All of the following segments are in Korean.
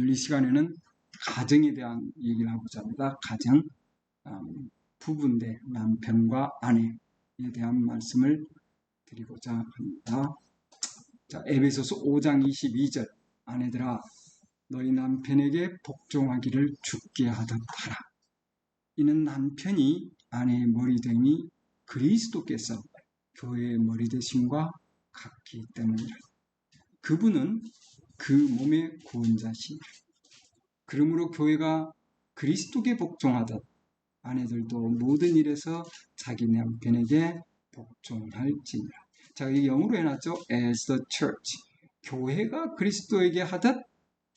오늘 이 시간에는 가정에 대한 얘기를 하고자 합니다. 가정, 부부인데 남편과 아내에 대한 말씀을 드리고자 합니다. 자, 에베소서 5장 22절, 아내들아 너희 남편에게 복종하기를 주께 하듯 하라. 이는 남편이 아내의 머리됨이 그리스도께서 교회의 머리 되심과 같기 때문이라. 그분은 그 몸의 구원자시니 그러므로 교회가 그리스도께 복종하듯 아내들도 모든 일에서 자기 남편에게 복종할지니라. 자, 이 영어로 해놨죠. As the church. 교회가 그리스도에게 하듯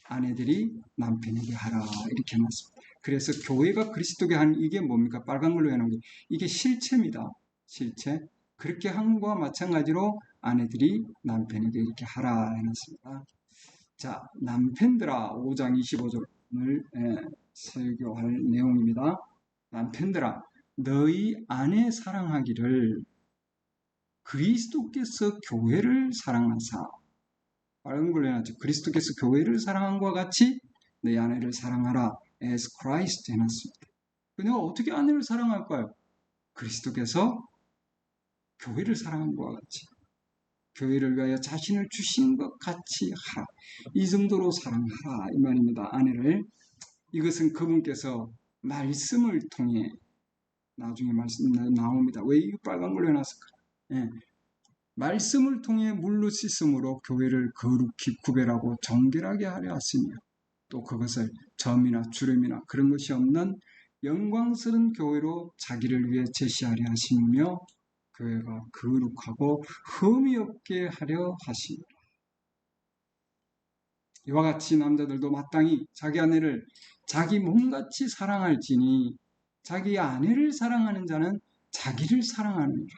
아내들이 남편에게 하라. 이렇게 해놨습니다. 그래서 교회가 그리스도에게 하는 이게 뭡니까? 빨간 걸로 해놓은 게 이게 실체입니다. 실체. 그렇게 한 것과 마찬가지로 아내들이 남편에게 이렇게 하라 해놨습니다. 자, 남편들아 5장 25절을 설교할 내용입니다. 남편들아 너희 아내 사랑하기를 그리스도께서 교회를 사랑하사, 빨간 걸로 해놨죠. 그리스도께서 교회를 사랑한 것과 같이 너희 아내를 사랑하라. as Christ 해놨습니다. 내가 어떻게 아내를 사랑할까요? 그리스도께서 교회를 사랑한 것과 같이, 교회를 위하여 자신을 주신 것 같이 하라. 이 정도로 사랑하라 이 말입니다. 아내를. 이것은 그분께서 말씀을 통해, 나중에 말씀 나옵니다. 왜 이 빨간 걸로 해놨을까? 말씀을 통해 물로 씻음으로 교회를 거룩히 구별하고 정결하게 하려 하시며, 또 그것을 점이나 주름이나 그런 것이 없는 영광스러운 교회로 자기를 위해 제시하려 하시며, 교회가 거룩하고 흠이 없게 하려 하시며, 이와 같이 남자들도 마땅히 자기 아내를 자기 몸같이 사랑할지니 자기 아내를 사랑하는 자는 자기를 사랑하느니라.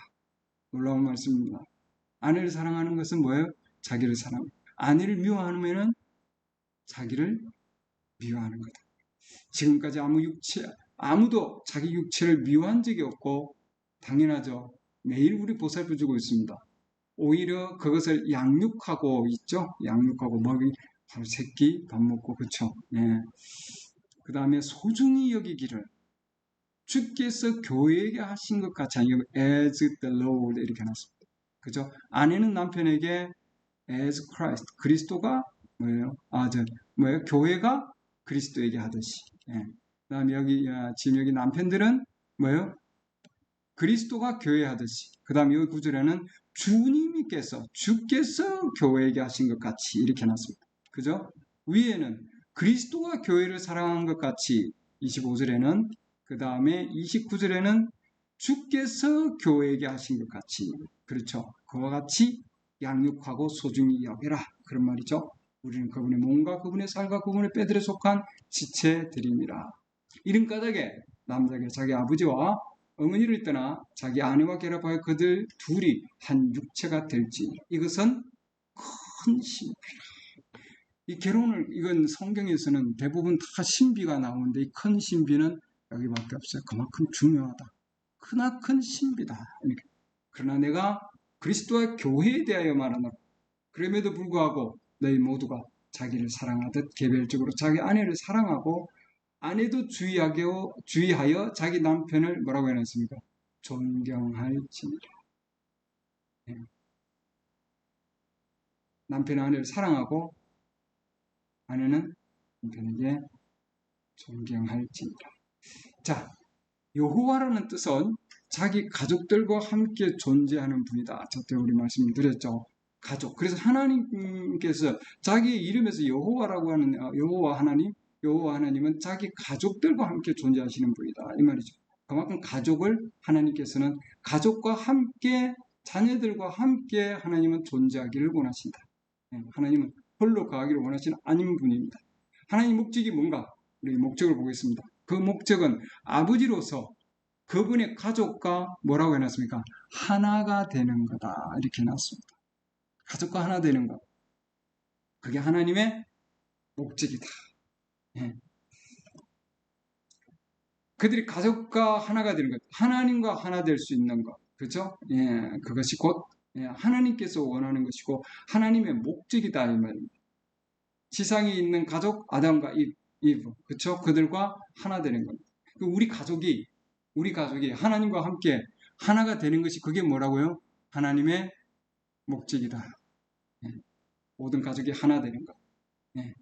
놀라운 말씀입니다. 아내를 사랑하는 것은 뭐예요? 자기를 사랑합니다. 아내를 미워하면 자기를 미워하는 거다. 지금까지 아무도 자기 육체를 미워한 적이 없고, 당연하죠. 매일 우리 보살펴주고 있습니다. 오히려 그것을 양육하고 있죠. 양육하고 먹이, 바로 새끼 밥 먹고, 그렇죠. 그 다음에 소중히 여기기를 주께서 교회에게 하신 것 같이, as the Lord 이렇게 해놨습니다. 그죠? 아내는 남편에게 as Christ, 그리스도가 뭐예요? 교회가 그리스도에게 하듯이. 그 다음에 지금 여기 남편들은 뭐예요? 그리스도가 교회에 하듯이. 그 다음에 여기 구절에는 주께서 교회에게 하신 것 같이 이렇게 해놨습니다. 그죠? 위에는 그리스도가 교회를 사랑한 것 같이 25절에는, 그 다음에 29절에는 주께서 교회에게 하신 것 같이, 그렇죠. 그와 같이 양육하고 소중히 여겨라, 그런 말이죠. 우리는 그분의 몸과 그분의 살과 그분의 뼈들에 속한 지체들입니다. 이런 까닭에 남자가 자기 아버지와 어머니를 떠나 자기 아내와 결합하여 그들 둘이 한 육체가 될지, 이것은 큰 신비라. 이 결혼을, 이건 성경에서는 대부분 다 신비가 나오는데, 이 큰 신비는 여기밖에 없어요. 그만큼 중요하다. 크나큰 신비다. 그러나 내가 그리스도와 교회에 대하여 말하노라. 그럼에도 불구하고 너희 모두가 자기를 사랑하듯 개별적으로 자기 아내를 사랑하고, 아내도 주의하여 자기 남편을 뭐라고 해놨습니까? 존경할지니라. 남편은 아내를 사랑하고 아내는 남편에게 존경할지니라. 자, 여호와라는 뜻은 자기 가족들과 함께 존재하는 분이다. 저때 우리 말씀드렸죠. 가족. 그래서 하나님께서 자기 이름에서 여호와라고 하는 여호와 하나님은 자기 가족들과 함께 존재하시는 분이다, 이 말이죠. 그만큼 가족을 하나님께서는 가족과 함께, 자녀들과 함께 하나님은 존재하기를 원하신다. 하나님은 홀로 거하기를 원하시는 아닌 분입니다. 하나님 목적이 뭔가? 우리 목적을 보겠습니다. 그 목적은 아버지로서 그분의 가족과 뭐라고 해놨습니까? 하나가 되는 거다, 이렇게 해놨습니다. 가족과 하나 되는 것, 그게 하나님의 목적이다. 그들이 가족과 하나가 되는 것, 하나님과 하나 될 수 있는 것, 그렇죠? 그것이 곧 하나님께서 원하는 것이고 하나님의 목적이다, 이 말입니다. 지상에 있는 가족 아담과 이브, 그렇죠? 그들과 하나 되는 겁니다. 우리 가족이 하나님과 함께 하나가 되는 것이 그게 뭐라고요? 하나님의 목적이다. 예. 모든 가족이 하나 되는 것. 예.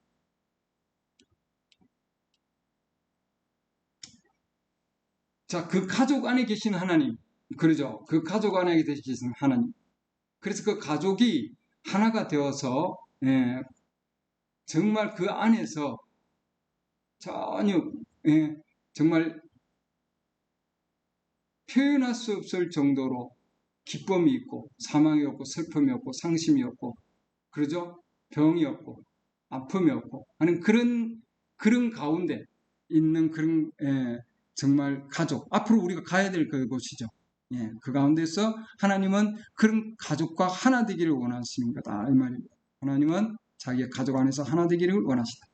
자, 그 가족 안에 계신 하나님, 그러죠? 그 가족 안에 계신 하나님. 그래서 그 가족이 하나가 되어서 정말 그 안에서 전혀 정말 표현할 수 없을 정도로 기쁨이 있고 사망이 없고 슬픔이 없고 상심이 없고 그러죠? 병이 없고 아픔이 없고 하는 그런 가운데 있는 그런 정말 가족 앞으로 우리가 가야 될 그곳이죠. 예, 그 가운데서 하나님은 그런 가족과 하나 되기를 원하시는 거다 이 말입니다. 하나님은 자기의 가족 안에서 하나 되기를 원하시다.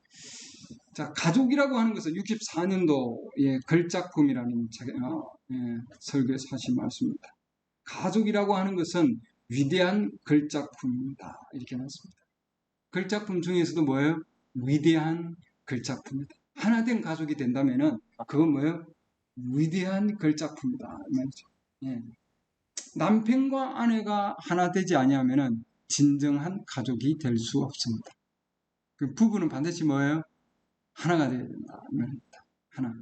자, 가족이라고 하는 것은 64년도의 걸작품이라는 설교에서 하신 말씀입니다. 가족이라고 하는 것은 위대한 걸작품입니다. 이렇게 말씀입니다. 걸작품 중에서도 뭐예요? 위대한 걸작품이다. 하나된 가족이 된다면은 그건 뭐예요? 위대한 걸작품이다. 말이죠. 예. 남편과 아내가 하나 되지 아니하면은 진정한 가족이 될 수 없습니다. 그 부부는 반드시 뭐예요? 하나가 되어야 된다. 하나.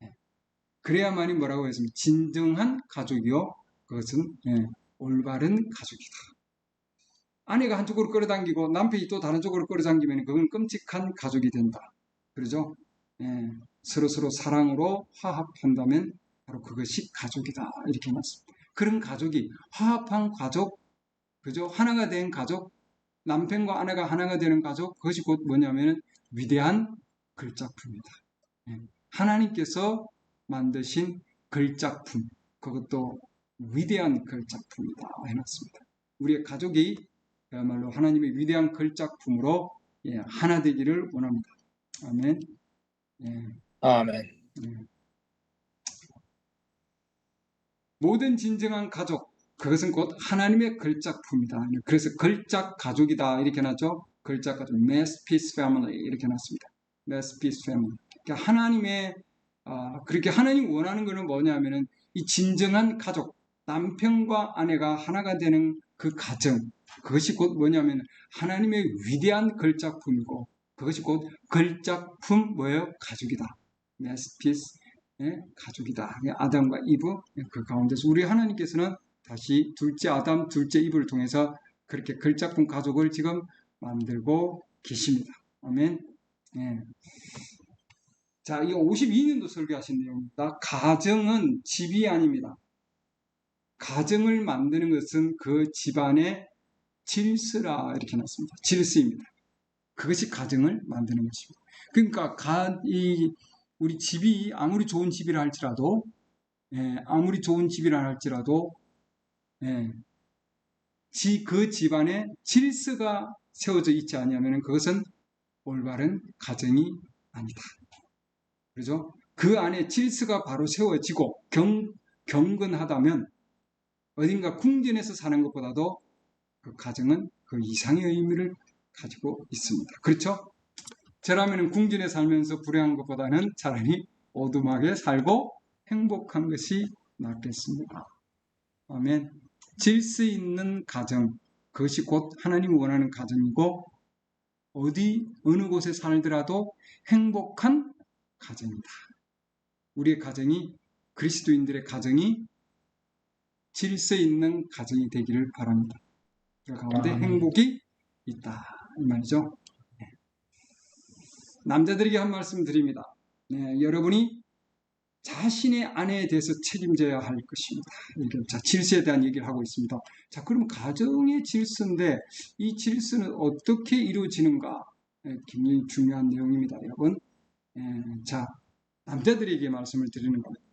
예. 그래야만이 뭐라고 했습니까? 진정한 가족이요. 그것은 올바른 가족이다. 아내가 한쪽으로 끌어당기고 남편이 또 다른 쪽으로 끌어당기면 그건 끔찍한 가족이 된다. 그러죠? 예. 서로 사랑으로 화합한다면 바로 그것이 가족이다. 이렇게 말씀입니다. 그런 가족이 화합한 가족, 그죠? 하나가 된 가족, 남편과 아내가 하나가 되는 가족, 그것이 곧 뭐냐면 위대한 걸작품이다. 예. 하나님께서 만드신 걸작품, 그것도 위대한 걸작품이다 해놨습니다. 우리의 가족이 그야말로 하나님의 위대한 걸작품으로 하나 되기를 원합니다. 아멘. 예. 아멘. 예. 모든 진정한 가족, 그것은 곧 하나님의 걸작품이다. 그래서 걸작 가족이다 이렇게 놨죠. 걸작 가족, masterpiece family 이렇게 놨습니다. masterpiece family. 그러니까 하나님의 그렇게 하나님 원하는 것은 뭐냐면은 이 진정한 가족, 남편과 아내가 하나가 되는 그 가정, 그것이 곧 뭐냐면 하나님의 위대한 걸작품이고 그것이 곧 걸작품 뭐예요? 가족이다. masterpiece 가족이다. 아담과 이브 그 가운데서 우리 하나님께서는 다시 둘째 아담, 둘째 이브를 통해서 그렇게 걸작품 가족을 지금 만들고 계십니다. 아멘. 예. 자, 이 52년도 설교하신 내용입니다. 가정은 집이 아닙니다. 가정을 만드는 것은 그 집안의 질서라 이렇게 놨습니다. 질서입니다. 그것이 가정을 만드는 것입니다. 그러니까 우리 집이 아무리 좋은 집이라 할지라도 그 집안에 질서가 세워져 있지 않으면 그것은 올바른 가정이 아니다. 그죠? 그 안에 질서가 바로 세워지고 경건하다면 어딘가 궁전에서 사는 것보다도 그 가정은 그 이상의 의미를 가지고 있습니다. 그렇죠? 저라면 궁전에 살면서 불행한 것보다는 차라리 오두막에 살고 행복한 것이 낫겠습니다. 아멘. 질서 있는 가정, 그것이 곧 하나님이 원하는 가정이고 어느 곳에 살더라도 행복한 가정이다. 우리의 가정이 그리스도인들의 가정이 질서 있는 가정이 되기를 바랍니다. 그 가운데 행복이 있다 이 말이죠. 남자들에게 한 말씀 드립니다. 여러분이 자신의 아내에 대해서 책임져야 할 것입니다. 자, 질서에 대한 얘기를 하고 있습니다. 자, 그럼 가정의 질서인데 이 질서는 어떻게 이루어지는가? 굉장히 중요한 내용입니다, 여러분. 자, 남자들에게 말씀을 드리는 겁니다.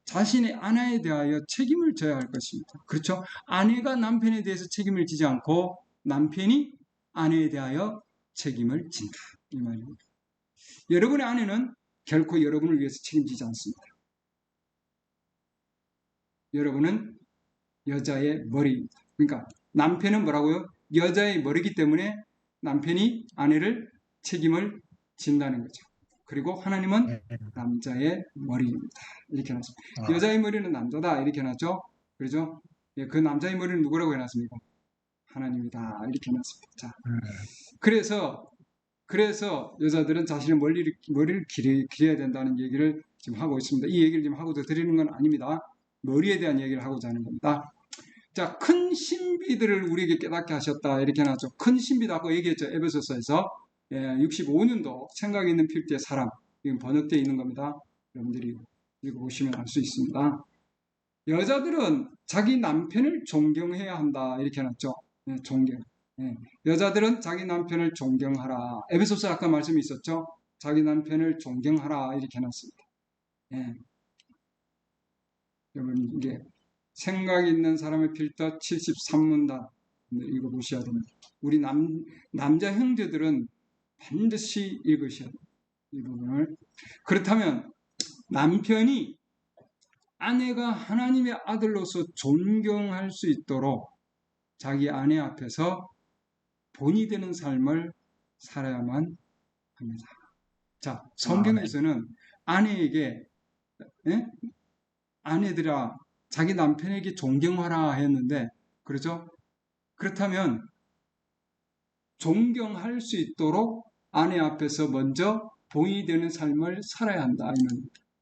자신의 아내에 대하여 책임을 져야 할 것입니다. 그렇죠? 아내가 남편에 대해서 책임을 지지 않고 남편이 아내에 대하여 책임을 진다. 이 말입니다. 여러분의 아내는 결코 여러분을 위해서 책임지지 않습니다. 여러분은 여자의 머리입니다. 그러니까 남편은 뭐라고요? 여자의 머리이기 때문에 남편이 아내를 책임을 진다는 거죠. 그리고 하나님은 네. 남자의 머리입니다. 이렇게 해놨습니다. 아, 여자의 머리는 남자다. 이렇게 해놨죠. 그렇죠? 예, 그 남자의 머리는 누구라고 해놨습니까? 하나님이다. 이렇게 해놨습니다. 자, 음, 그래서 여자들은 자신의 머리를 기려야 된다는 얘기를 지금 하고 있습니다. 이 얘기를 지금 하고도 드리는 건 아닙니다. 머리에 대한 얘기를 하고자 하는 겁니다. 자, 큰 신비들을 우리에게 깨닫게 하셨다. 이렇게 해놨죠. 큰 신비도 아까 얘기했죠. 에베소서에서 65년도 생각 있는 필대의 사람. 이건 번역되어 있는 겁니다. 여러분들이 읽어보시면 알 수 있습니다. 여자들은 자기 남편을 존경해야 한다. 이렇게 해놨죠. 존경. 여자들은 자기 남편을 존경하라. 에베소서 아까 말씀이 있었죠. 자기 남편을 존경하라. 이렇게 해놨습니다. 여러분 이게 생각 있는 사람의 필터 73문단 읽어보셔야 됩니다. 우리 남자 형제들은 반드시 읽으셔야 됩니다. 이 부분을. 그렇다면 남편이 아내가 하나님의 아들로서 존경할 수 있도록 자기 아내 앞에서 본이 되는 삶을 살아야만 합니다. 자, 네. 성경에서는 아내에게 아내들아 자기 남편에게 존경하라 했는데 그렇죠? 그렇다면 존경할 수 있도록 아내 앞에서 먼저 본이 되는 삶을 살아야 한다.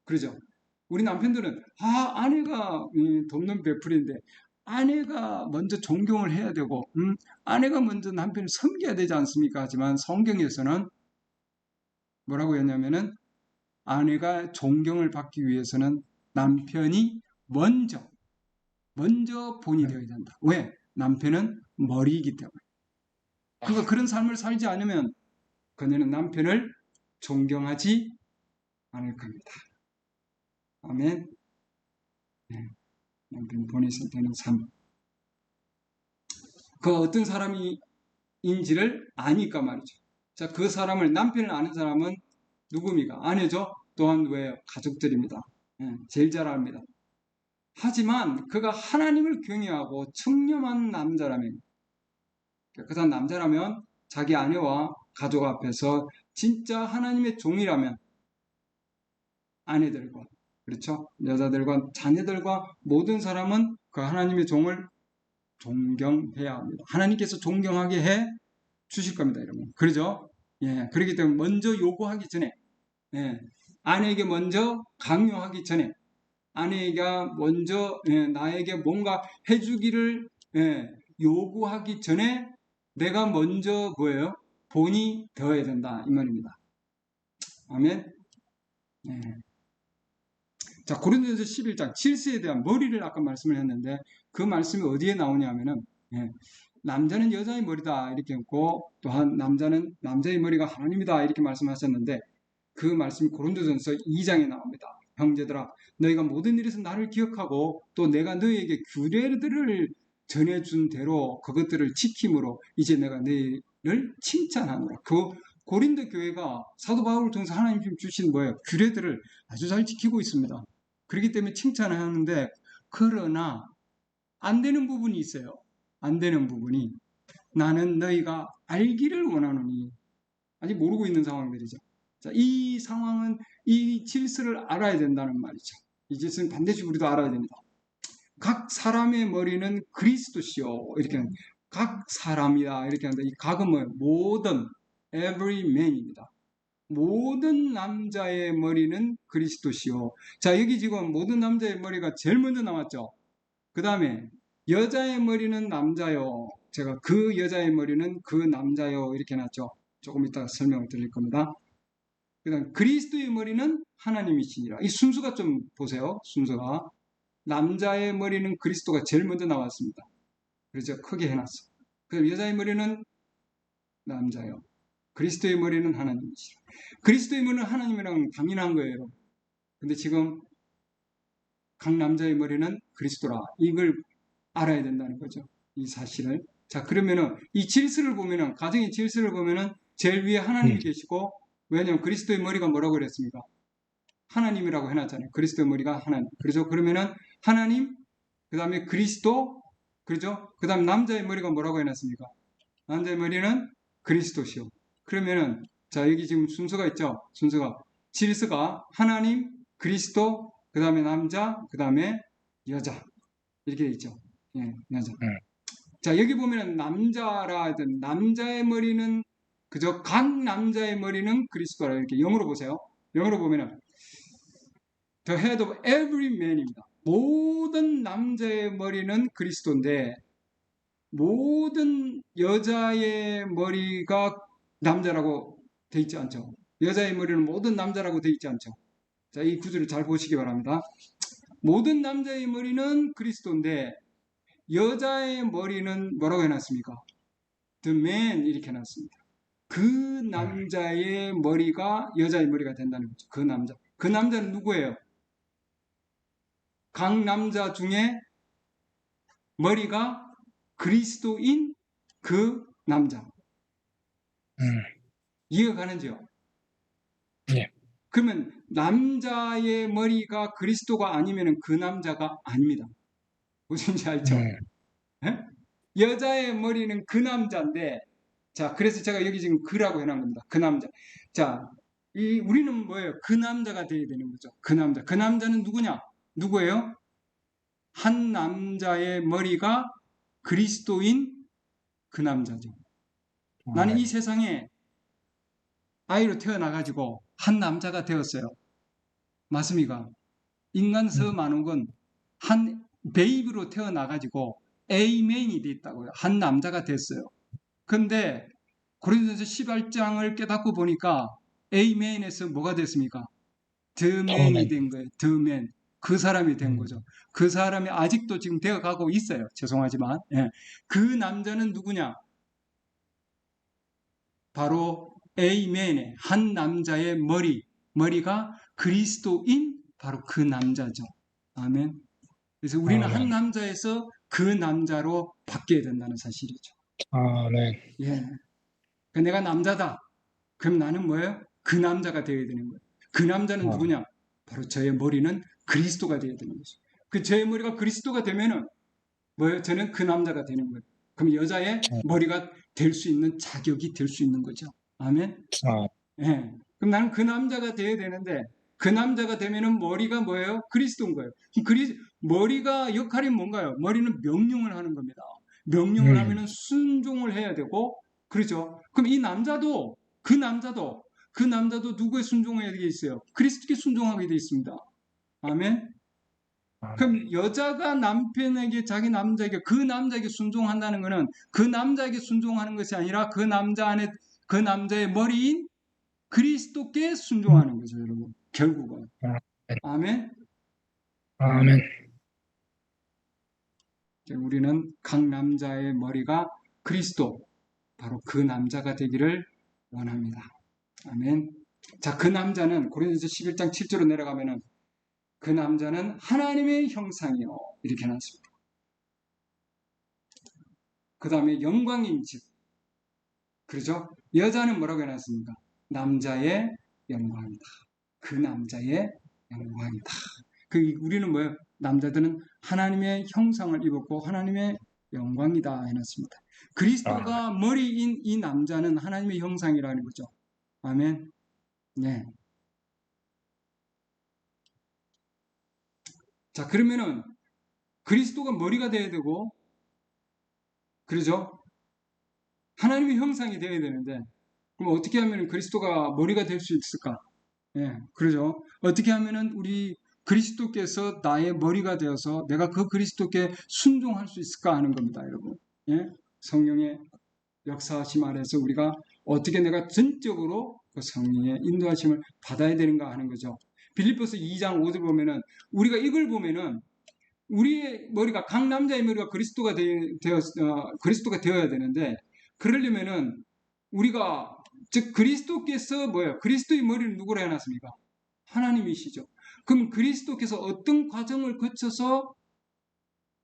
그러죠? 우리 남편들은 아내가 돕는 베풀인데 아내가 먼저 존경을 해야 되고 아내가 먼저 남편을 섬겨야 되지 않습니까? 하지만 성경에서는 뭐라고 했냐면은 아내가 존경을 받기 위해서는 남편이 먼저 본이 되어야 된다. 왜? 남편은 머리이기 때문에. 그런 삶을 살지 않으면 그녀는 남편을 존경하지 않을 겁니다. 아멘. 네, 남편 본이 되는 삶. 그 어떤 사람인지를 아니까 말이죠. 자, 그 사람을 남편을 아는 사람은 누굽니까? 아내죠. 또한 왜 가족들입니다. 제일 잘 압니다. 하지만 그가 하나님을 경외하고 청렴한 남자라면 그 사람 남자라면 자기 아내와 가족 앞에서 진짜 하나님의 종이라면 아내들과 그렇죠? 여자들과 자녀들과 모든 사람은 그 하나님의 종을 존경해야 합니다. 하나님께서 존경하게 해 주실 겁니다, 여러분. 그러죠? 예, 그렇기 때문에 먼저 요구하기 전에 아내에게 먼저 강요하기 전에 아내가 먼저 나에게 뭔가 해주기를 요구하기 전에 내가 먼저 뭐예요? 본이 되어야 된다 이 말입니다. 아멘. 자, 고린도전서 11장 질서에 대한 머리를 아까 말씀을 했는데 그 말씀이 어디에 나오냐면은 남자는 여자의 머리다 이렇게 했고 또한 남자는 남자의 머리가 하나님이다 이렇게 말씀하셨는데 그 말씀이 고린도전서 2장에 나옵니다. 형제들아 너희가 모든 일에서 나를 기억하고 또 내가 너희에게 규례들을 전해준 대로 그것들을 지킴으로 이제 내가 너희를 칭찬하노라. 그 고린도 교회가 사도 바울을 통해서 하나님 주신 뭐예요? 규례들을 아주 잘 지키고 있습니다. 그렇기 때문에 칭찬을 하는데 그러나 안 되는 부분이 있어요. 안 되는 부분이 나는 너희가 알기를 원하노니 아직 모르고 있는 상황들이죠. 자, 이 상황은 이 질서를 알아야 된다는 말이죠. 이 질서는 반드시 우리도 알아야 됩니다. 각 사람의 머리는 그리스도시요. 이렇게 각 사람이다. 이렇게 하는데 이 각은 뭐예요? 모든 every man입니다. 모든 남자의 머리는 그리스도시요. 자, 여기 지금 모든 남자의 머리가 제일 먼저 나왔죠. 그 다음에 여자의 머리는 남자요. 제가 그 여자의 머리는 그 남자요. 이렇게 놨죠. 조금 이따가 설명을 드릴 겁니다. 그 다음 그리스도의 머리는 하나님이시니라. 이 순서가 좀 보세요. 순서가. 남자의 머리는 그리스도가 제일 먼저 나왔습니다. 그래서 크게 해놨어. 그럼 여자의 머리는 남자요. 그리스도의 머리는 하나님이시라. 그리스도의 머리는 하나님이랑 당연한 거예요. 근데 지금 각 남자의 머리는 그리스도라. 이걸 알아야 된다는 거죠. 이 사실을. 자, 그러면은 이 질서를 보면은 가정의 질서를 보면은 제일 위에 하나님이 계시고 왜냐하면 그리스도의 머리가 뭐라고 그랬습니까? 하나님이라고 해놨잖아요. 그리스도의 머리가 하나님. 그렇죠? 그러면은 하나님, 그 다음에 그리스도, 그렇죠? 그 다음 남자의 머리가 뭐라고 해놨습니까? 남자의 머리는 그리스도시요. 그러면은 자, 여기 지금 순서가 있죠? 질서가 하나님, 그리스도, 그 다음에 남자, 그 다음에 여자. 이렇게 돼 있죠. 예, 여자. 자, 여기 보면은 남자의 머리는 그저 각 남자의 머리는 그리스도라 이렇게 영어로 보세요. 영어로 보면은 The head of every man입니다. 모든 남자의 머리는 그리스도인데 모든 여자의 머리가 남자라고 돼 있지 않죠. 여자의 머리는 모든 남자라고 돼 있지 않죠. 자, 이 구절을 잘 보시기 바랍니다. 모든 남자의 머리는 그리스도인데 여자의 머리는 뭐라고 해놨습니까? The man 이렇게 해놨습니다. 그 남자의 머리가 여자의 머리가 된다는 거죠. 그 남자. 그 남자는 누구예요? 각 남자 중에 머리가 그리스도인 그 남자. 이해가 가는지요? 예. 그러면 남자의 머리가 그리스도가 아니면 그 남자가 아닙니다. 무슨지 알죠? 예? 여자의 머리는 그 남자인데, 자, 그래서 제가 여기 지금 그라고 해놓은 겁니다. 그 남자. 자, 우리는 뭐예요? 그 남자가 되어야 되는 거죠. 그 남자. 그 남자는 누구냐? 누구예요? 한 남자의 머리가 그리스도인 그 남자죠. 나는 이 세상에 아이로 태어나가지고 한 남자가 되었어요. 맞습니까? 인간 서만옥은 한 베이비로 태어나가지고 에이맨이 됐다고요. 한 남자가 됐어요. 근데 고린도전서 18장을 깨닫고 보니까 에이맨에서 뭐가 됐습니까? 더맨이 된 거예요. 더맨. 그 사람이 된 거죠. 그 사람이 아직도 지금 되어가고 있어요. 죄송하지만. 예. 그 남자는 누구냐? 바로 에이맨의 한 남자의 머리가 그리스도인 바로 그 남자죠. 아멘. 그래서 우리는 한 남자에서 그 남자로 바뀌어야 된다는 사실이죠. 아멘. 예. 내가 남자다. 그럼 나는 뭐예요? 그 남자가 되어야 되는 거예요. 그 남자는 누구냐? 바로 저의 머리는 그리스도가 되어야 되는 거죠. 그 저의 머리가 그리스도가 되면은 뭐예요? 저는 그 남자가 되는 거예요. 그럼 여자의 머리가 될 수 있는 자격이 될 수 있는 거죠. 아멘. 예. 그럼 나는 그 남자가 되어야 되는데 그 남자가 되면은 머리가 뭐예요? 그리스도인 거예요. 머리가 역할이 뭔가요? 머리는 명령을 하는 겁니다. 명령을 하면은 순종을 해야 되고, 그렇죠? 그럼 이 남자도 그 남자도 누구에 순종해야 되게 있어요? 그리스도께 순종하게 되어 있습니다. 아멘. 그럼 여자가 남편에게 자기 남자에게 그 남자에게 순종한다는 것은 그 남자에게 순종하는 것이 아니라 그 남자 안에 그 남자의 머리인 그리스도께 순종하는 거죠, 여러분. 결국은. 아멘. 아멘. 우리는 각 남자의 머리가 그리스도, 바로 그 남자가 되기를 원합니다. 아멘. 자, 그 남자는 고린도서 11장 7절로 내려가면은 그 남자는 하나님의 형상이요 이렇게 나왔습니다. 그 다음에 영광인즉, 그렇죠? 여자는 뭐라고 해놨습니까? 남자의 영광이다. 그 남자의 영광이다. 우리는 뭐예요? 남자들은 하나님의 형상을 입었고 하나님의 영광이다 해놨습니다. 그리스도가 머리인 이 남자는 하나님의 형상이라는 거죠. 아멘. 네. 자, 그러면은 그리스도가 머리가 되어야 되고, 그러죠? 하나님의 형상이 되어야 되는데, 그럼 어떻게 하면 그리스도가 머리가 될 수 있을까? 예, 그러죠. 어떻게 하면은 우리 그리스도께서 나의 머리가 되어서 내가 그 그리스도께 순종할 수 있을까 하는 겁니다, 여러분. 예? 성령의 역사하심 아래서 우리가 어떻게 내가 전적으로 그 성령의 인도하심을 받아야 되는가 하는 거죠. 빌립보서 2장 5절 보면은 우리가 이걸 보면은 우리의 머리가 각 남자의 머리가 그리스도가 그리스도가 되어야 되는데, 그러려면은 우리가 즉 그리스도께서 뭐예요? 그리스도의 머리를 누구로 해놨습니까? 하나님이시죠. 그럼 그리스도께서 어떤 과정을 거쳐서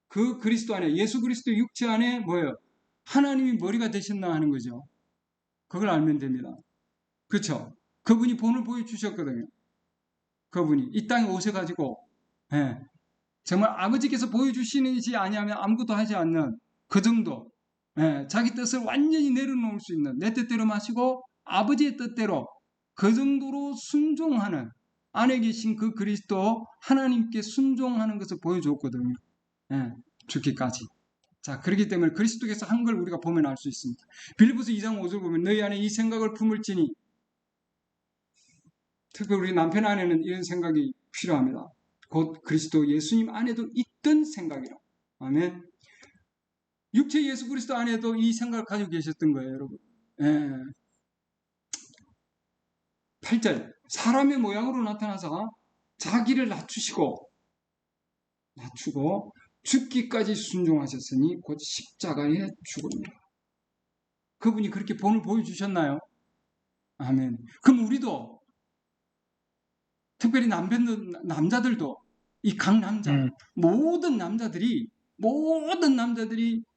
그 그리스도 안에 예수 그리스도 육체 안에 뭐예요? 하나님이 머리가 되셨나 하는 거죠. 그걸 알면 됩니다. 그렇죠? 그분이 본을 보여주셨거든요. 그분이 이 땅에 오셔가지고 정말 아버지께서 보여주시는지 아니하면 아무것도 하지 않는 그 정도, 자기 뜻을 완전히 내려놓을 수 있는, 내 뜻대로 마시고 아버지의 뜻대로 그 정도로 순종하는, 안에 계신 그 그리스도 하나님께 순종하는 것을 보여줬거든요. 예, 죽기까지. 자, 그렇기 때문에 그리스도께서 한 걸 우리가 보면 알 수 있습니다. 빌립보서 2장 5절 보면 너희 안에 이 생각을 품을지니, 특히 우리 남편 안에는 이런 생각이 필요합니다. 곧 그리스도 예수님 안에도 있던 생각이라. 아멘. 육체 예수 그리스도 안에도 이 생각을 가지고 계셨던 거예요, 여러분. 예. 8절 사람의 모양으로 나타나서 자기를 낮추고 죽기까지 순종하셨으니 곧 십자가에 죽음이라. 그분이 그렇게 본을 보여주셨나요? 아멘. 그럼 우리도, 특별히 남자들도, 이 각 남자, 모든 남자들이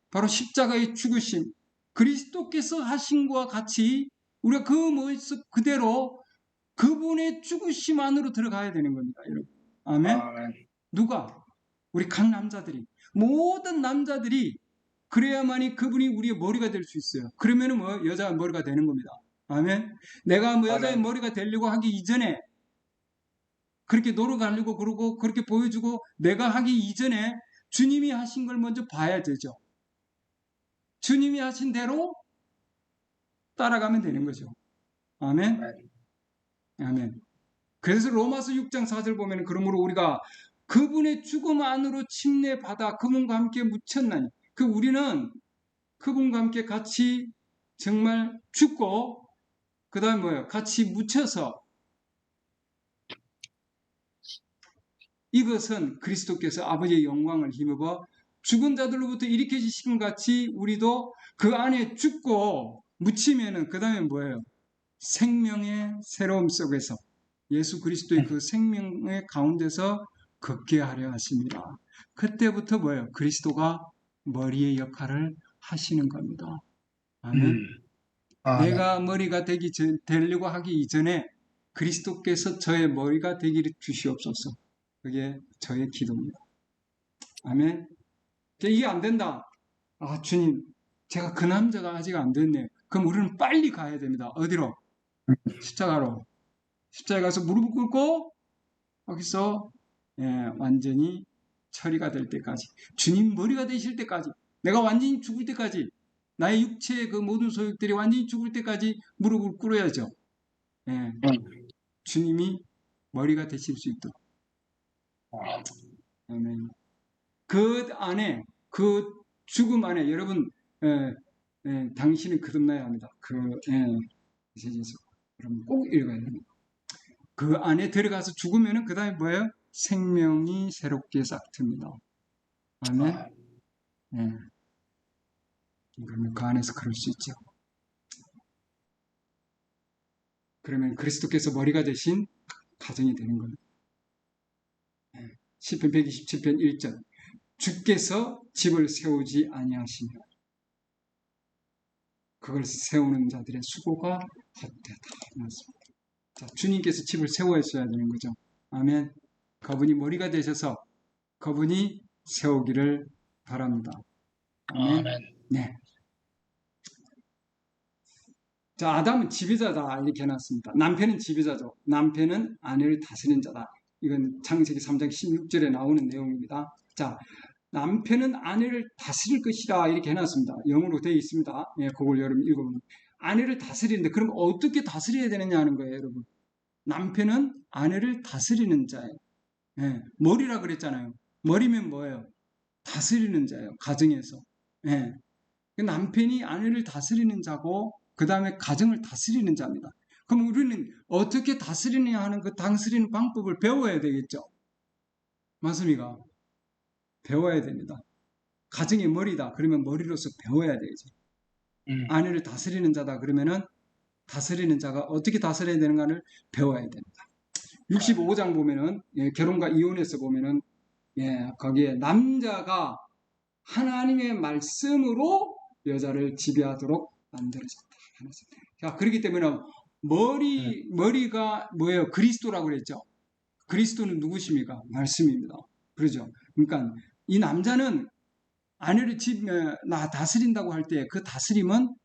바로 십자가의 죽으심, 그리스도께서 하신 것과 같이 우리가 그 모습 그대로 그분의 죽으심 안으로 들어가야 되는 겁니다, 여러분. 아멘. 누가? 우리 각 남자들이, 모든 남자들이 그래야만이 그분이 우리의 머리가 될 수 있어요. 그러면은 뭐 여자 머리가 되는 겁니다. 아멘. 내가 뭐 여자의 머리가 되려고 하기 이전에, 그렇게 노력하려고 그러고 그렇게 보여주고 내가 하기 이전에 주님이 하신 걸 먼저 봐야 되죠. 주님이 하신 대로 따라가면 되는 거죠. 아멘. 아멘. 그래서 로마서 6장 4절 보면 그러므로 우리가 그분의 죽음 안으로 침례받아 그분과 함께 묻혔나니, 그 우리는 그분과 함께 같이 정말 죽고 그 다음에 뭐예요? 같이 묻혀서, 이것은 그리스도께서 아버지의 영광을 힘입어 죽은 자들로부터 일으켜지신 것 같이 우리도 그 안에 죽고 묻히면은 그 다음에 뭐예요? 생명의 새로움 속에서 예수 그리스도의 그 생명의 가운데서 걷게 하려 하십니다. 그때부터 뭐예요? 그리스도가 머리의 역할을 하시는 겁니다. 아멘. 내가 머리가 되려고 하기 이전에 그리스도께서 저의 머리가 되기를 주시옵소서. 그게 저의 기도입니다. 아멘. 이게 안 된다. 아, 주님, 제가 그 남자가 아직 안 됐네. 그럼 우리는 빨리 가야 됩니다. 어디로? 십자가로. 십자가에 가서 무릎을 꿇고 거기서 완전히 처리가 될 때까지, 주님 머리가 되실 때까지, 내가 완전히 죽을 때까지, 나의 육체의 그 모든 소욕들이 완전히 죽을 때까지 무릎을 꿇어야죠. 주님이 머리가 되실 수 있도록. 아멘. 그 안에, 그 죽음 안에 여러분, 당신은 거듭나야 합니다. 여러분 꼭 읽어야 됩니다. 그 안에 들어가서 죽으면은 그 다음에 뭐예요? 생명이 새롭게 싹틉니다. 아멘. 그러면 그 안에서 그럴 수 있죠. 그러면 그리스도께서 머리가 되신 가정이 되는 겁니다. 시편 127편 1절 주께서 집을 세우지 아니하시며 그걸 세우는 자들의 수고가 헛되다. 맞습니다. 자, 주님께서 집을 세워야 되는 거죠. 아멘. 그분이 머리가 되셔서 그분이 세우기를 바랍니다. 아멘. 네. 자, 아담은 지배자다 이렇게 해놨습니다. 남편은 지배자죠. 남편은 아내를 다스리는 자다. 이건 창세기 3장 16절에 나오는 내용입니다. 자, 남편은 아내를 다스릴 것이다 이렇게 해놨습니다. 영어로 되어 있습니다. 그걸 여러분 읽어보면 아내를 다스리는데, 그럼 어떻게 다스려야 되느냐 하는 거예요, 여러분. 남편은 아내를 다스리는 자예요. 머리라 그랬잖아요. 머리면 뭐예요? 다스리는 자예요. 가정에서. 남편이 아내를 다스리는 자고 그 다음에 가정을 다스리는 자입니다. 그럼 우리는 어떻게 다스리느냐 하는 그 다스리는 방법을 배워야 되겠죠. 맞습니까? 배워야 됩니다. 가정의 머리다. 그러면 머리로서 배워야 되죠. 아내를 다스리는 자다. 그러면은 다스리는 자가 어떻게 다스려야 되는가를 배워야 됩니다. 65장 보면은 결혼과 이혼에서 보면은 거기에 남자가 하나님의 말씀으로 여자를 지배하도록 만들어졌다. 자, 그렇기 때문에 머리가 뭐예요? 그리스도라고 그랬죠. 그리스도는 누구십니까? 말씀입니다. 그러죠. 그러니까 이 남자는 아내를 다스린다고 할 때 그 다스림은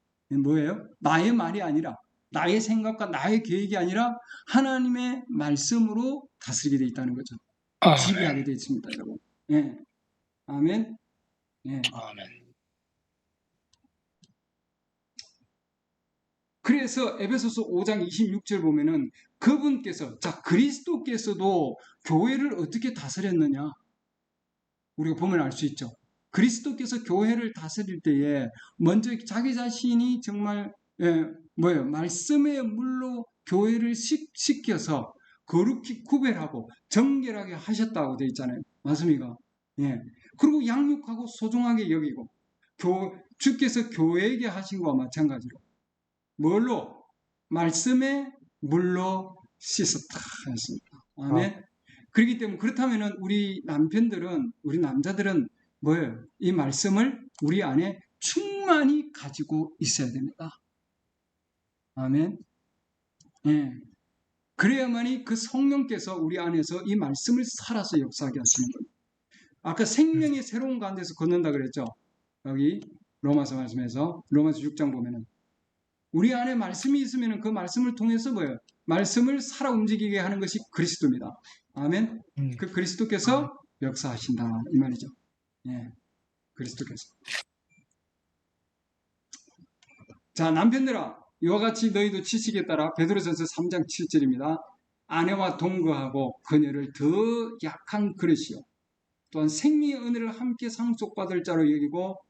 뭐예요? 나의 말이 아니라 나의 생각과 나의 계획이 아니라 하나님의 말씀으로 다스리게 되어 있다는 거죠. 아멘. 지배하게 되어 있습니다, 여러분. 예. 아멘. 예. 아멘. 그래서 에베소서 5장 26절 보면은 그분께서, 자, 그리스도께서도 교회를 어떻게 다스렸느냐? 우리가 보면 알 수 있죠. 그리스도께서 교회를 다스릴 때에 먼저 자기 자신이 정말 말씀의 물로 교회를 씻겨서 거룩히 구별하고 정결하게 하셨다고 되어 있잖아요. 맞습니까? 예. 그리고 양육하고 소중하게 여기고 주께서 교회에게 하신 것과 마찬가지로 뭘로? 말씀의 물로 씻었다 했습니다. 아멘. 그렇기 때문에 그렇다면은 우리 남자들은 뭐예요? 이 말씀을 우리 안에 충만히 가지고 있어야 됩니다. 아멘. 예. 그래야만이 그 성령께서 우리 안에서 이 말씀을 살아서 역사하게 하시는 겁니다. 아까 생명의 새로운 가운데서 걷는다 그랬죠. 여기 로마서 말씀에서 로마서 6장 보면은 우리 안에 말씀이 있으면 그 말씀을 통해서 뭐예요? 말씀을 살아 움직이게 하는 것이 그리스도입니다. 아멘. 그 그리스도께서 역사하신다 이 말이죠. 예, 그리스도께서. 자, 남편들아 이와 같이 너희도 지식에 따라 베드로전서 3장 7절입니다. 아내와 동거하고 그녀를 더 약한 그릇이요 또한 생명의 은혜를 함께 상속받을 자로 여기고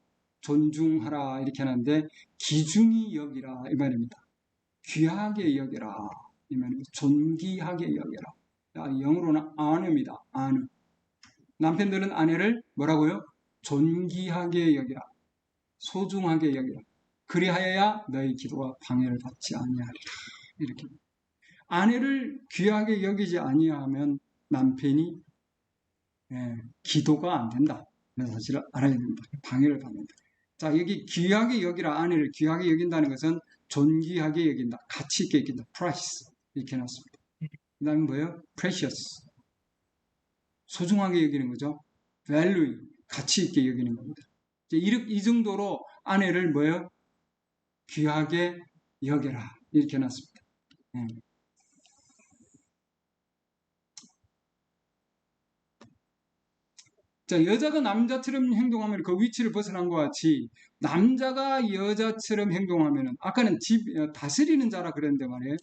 존중하라 이렇게 하는데 귀중히 여기라 이 말입니다. 귀하게 여기라 이 말입니다. 존귀하게 여기라. 영어로는 honor입니다. honor. 남편들은 아내를 뭐라고요? 존귀하게 여기라. 소중하게 여기라. 그리하여야 너희 기도가 방해를 받지 아니하리라. 이렇게. 아내를 귀하게 여기지 아니하면 남편이 기도가 안 된다. 이런 사실을 알아야 됩니다. 방해를 받는다. 자, 여기 귀하게 여기라, 아내를 귀하게 여긴다는 것은 존귀하게 여긴다. 가치 있게 여긴다. price. 이렇게 해놨습니다. 그 다음에 뭐예요? precious. 소중하게 여기는 거죠. value. 가치 있게 여기는 겁니다. 이 정도로 아내를 뭐예요? 귀하게 여겨라. 이렇게 해놨습니다. 자, 여자가 남자처럼 행동하면 그 위치를 벗어난 것 같이 남자가 여자처럼 행동하면 아까는 다스리는 자라 그랬는데 말이에요.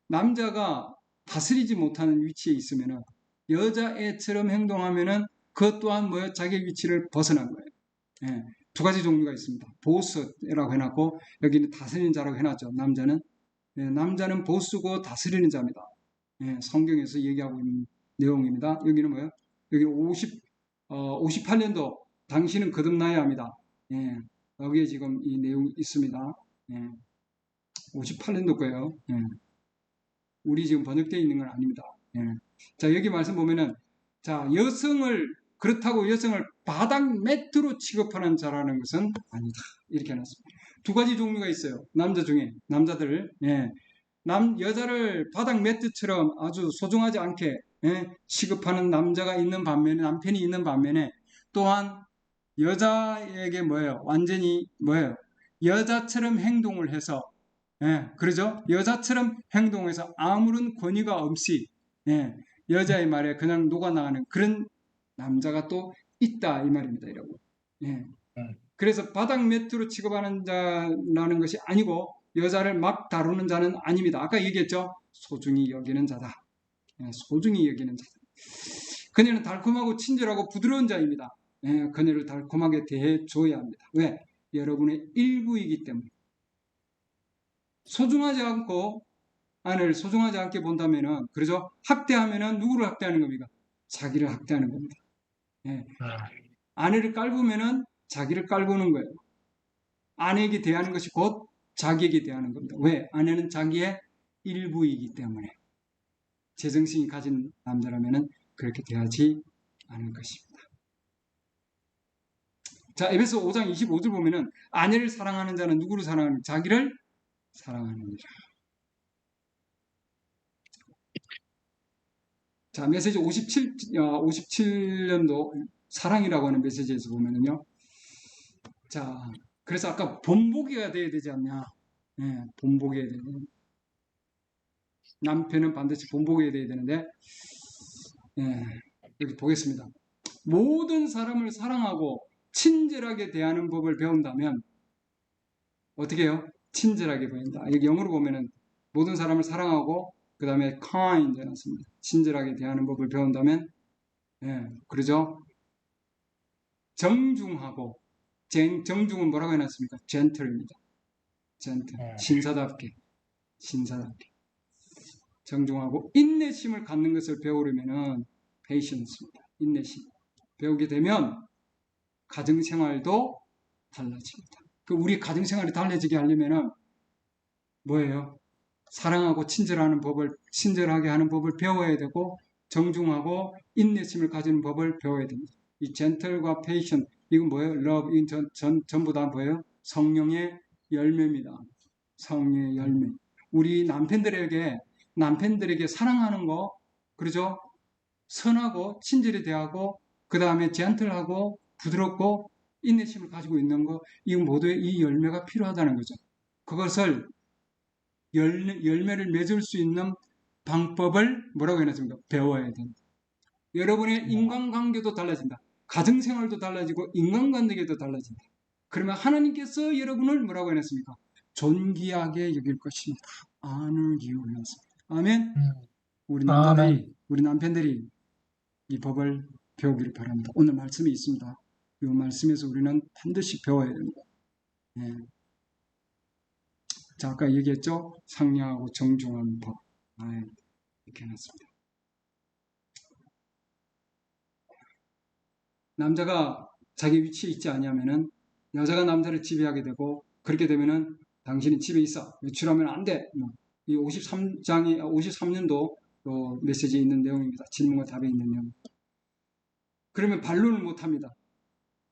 남자가 다스리지 못하는 위치에 있으면 여자애처럼 행동하면 그것 또한 뭐예요? 자기 위치를 벗어난 거예요. 예, 두 가지 종류가 있습니다. 보스라고 해놨고 여기는 다스리는 자라고 해놨죠. 남자는 보스고 다스리는 자입니다. 성경에서 얘기하고 있는 내용입니다. 여기는 뭐예요? 여기는 58년도 당신은 거듭나야 합니다. 여기에 지금 이 내용이 있습니다. 58년도 거예요. 우리 지금 번역되어 있는 건 아닙니다. 자, 여기 말씀 보면은 자, 그렇다고 여성을 바닥 매트로 취급하는 자라는 것은 아니다. 이렇게 해놨습니다. 두 가지 종류가 있어요. 남자들 여자를 바닥 매트처럼 아주 소중하지 않게 취급하는 남편이 있는 반면에 또한 여자에게 완전히 여자처럼 행동을 해서 그러죠? 여자처럼 행동해서 아무런 권위가 없이 여자의 말에 그냥 녹아나가는 그런 남자가 또 있다 이 말입니다, 여러분. 그래서 바닥 매트로 취급하는 자라는 것이 아니고 여자를 막 다루는 자는 아닙니다. 아까 얘기했죠? 소중히 여기는 자다. 소중히 여기는 자다. 그녀는 달콤하고 친절하고 부드러운 자입니다. 그녀를 달콤하게 대해줘야 합니다. 왜? 여러분의 일부이기 때문에. 아내를 소중하지 않게 본다면은, 그래서 학대하면은 누구를 학대하는 겁니까? 자기를 학대하는 겁니다. 아내를 깔보면은 자기를 깔보는 거예요. 아내에게 대하는 것이 곧 자기에게 대하는 겁니다. 왜? 아내는 자기의 일부이기 때문에. 제정신이 가진 남자라면은 그렇게 대하지 않을 것입니다. 자, 에베소 5장 25절 보면은 아내를 사랑하는 자는 누구를 사랑하는? 자기를 사랑하느니라. 자, 메시지 57년도 사랑이라고 하는 메시지에서 보면은요. 자, 그래서 아까 본보기가 돼야 되지 않냐? 본보기가 되는. 남편은 반드시 본보기에 돼야 되는데, 예, 여기 보겠습니다. 모든 사람을 사랑하고 친절하게 대하는 법을 배운다면 어떻게 해요? 친절하게 보인다. 여기 영어로 보면은 모든 사람을 사랑하고 그 다음에 kind 해놨습니다. 친절하게 대하는 법을 배운다면, 예, 그러죠? 정중하고, 정중은 뭐라고 해놨습니까? gentle입니다. gentle, 신사답게, 신사답게. 정중하고 인내심을 갖는 것을 배우려면은 patience입니다. 인내심. 배우게 되면 가정생활도 달라집니다. 그 우리 가정생활이 달라지게 하려면은 뭐예요? 사랑하고 친절하게 하는 법을 배워야 되고, 정중하고 인내심을 가지는 법을 배워야 됩니다. 이 gentle과 patient, 이건 뭐예요? love, 이건 전부 다 뭐예요? 성령의 열매입니다. 성령의 열매. 우리 남편들에게 사랑하는 거, 그러죠? 선하고 친절히 대하고, 그 다음에 젠틀하고 부드럽고 인내심을 가지고 있는 거, 이 모두의 이 열매가 필요하다는 거죠. 그것을 열매를 맺을 수 있는 방법을 뭐라고 해놨습니까? 배워야 됩니다. 여러분의 인간관계도 달라진다. 가정생활도 달라지고 인간관계도 달라진다. 그러면 하나님께서 여러분을 뭐라고 해놨습니까? 존귀하게 여길 것입니다. honor you 해놨습니다. 아멘. 아멘. 우리 남편들이 이 법을 배우기를 바랍니다. 오늘 말씀이 있습니다. 이 말씀에서 우리는 반드시 배워야 됩니다. 예. 자, 아까 얘기했죠? 상냥하고 정중한 법. 이렇게 해놨습니다. 남자가 자기 위치에 있지 않냐면은 여자가 남자를 지배하게 되고, 그렇게 되면은 당신이 집에 있어. 외출하면 안 돼. 이 53년도 메시지에 있는 내용입니다. 질문과 답에 있는 내용. 그러면 반론을 못 합니다.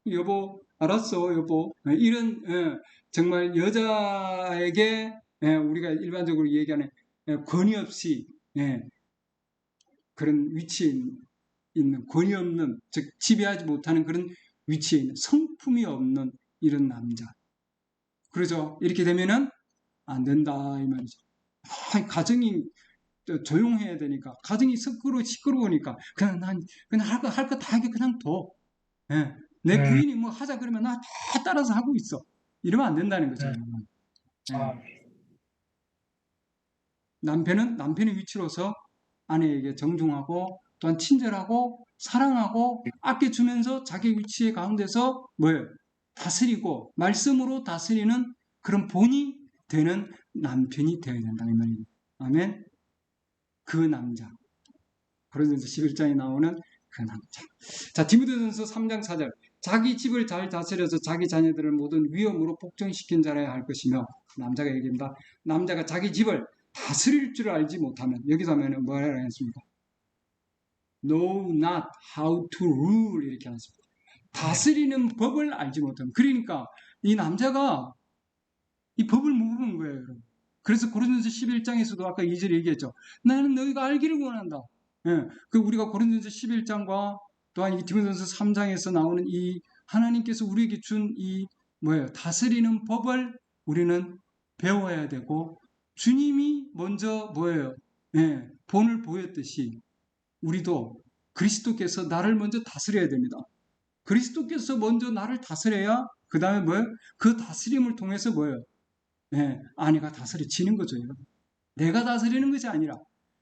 여보, 알았어, 여보. 이런, 정말 여자에게, 우리가 일반적으로 얘기하는 권위 없이, 그런 위치에 있는, 권위 없는, 즉, 지배하지 못하는 그런 위치에 있는, 성품이 없는 이런 남자. 그러죠. 이렇게 되면은 안 된다, 이 말이죠. 가정이 조용해야 되니까, 가정이 시끄러우니까, 그냥 할 거 다 하게 그냥 둬. 내 부인이 뭐 하자 그러면 나 다 따라서 하고 있어. 이러면 안 된다는 거죠. 남편은 남편의 위치로서 아내에게 정중하고 또한 친절하고 사랑하고 아껴주면서 자기 위치의 가운데서 뭐예요? 다스리고 말씀으로 다스리는 그런 본이 되는 남편이 되어야 된다는 말입니다. 아멘. 그 남자. 고린도전서 11장에 나오는 그 남자. 자, 디모데전서 3장 4절. 자기 집을 잘 다스려서 자기 자녀들을 모든 위험으로 복종시킨 자라야 할 것이며, 남자가 얘기합니다. 남자가 자기 집을 다스릴 줄 알지 못하면, 여기서 하면 뭐라고 했습니까? Know not how to rule, 이렇게 하셨습니다. 다스리는 법을 알지 못하면. 그러니까 이 남자가 이 법을 모르는 거예요, 여러분. 그래서 고린도전서 11장에서도 아까 2절에 얘기했죠. 나는 너희가 알기를 원한다. 그 우리가 고린도전서 11장과 또한 이 디모데전서 3장에서 나오는 이 하나님께서 우리에게 준 이 다스리는 법을 우리는 배워야 되고, 주님이 먼저 본을 보였듯이 우리도 그리스도께서 나를 먼저 다스려야 됩니다. 그리스도께서 먼저 나를 다스려야 그 다음에 그 다스림을 통해서 아내가 다스려지는 거죠. 내가 다스리는 것이 아니라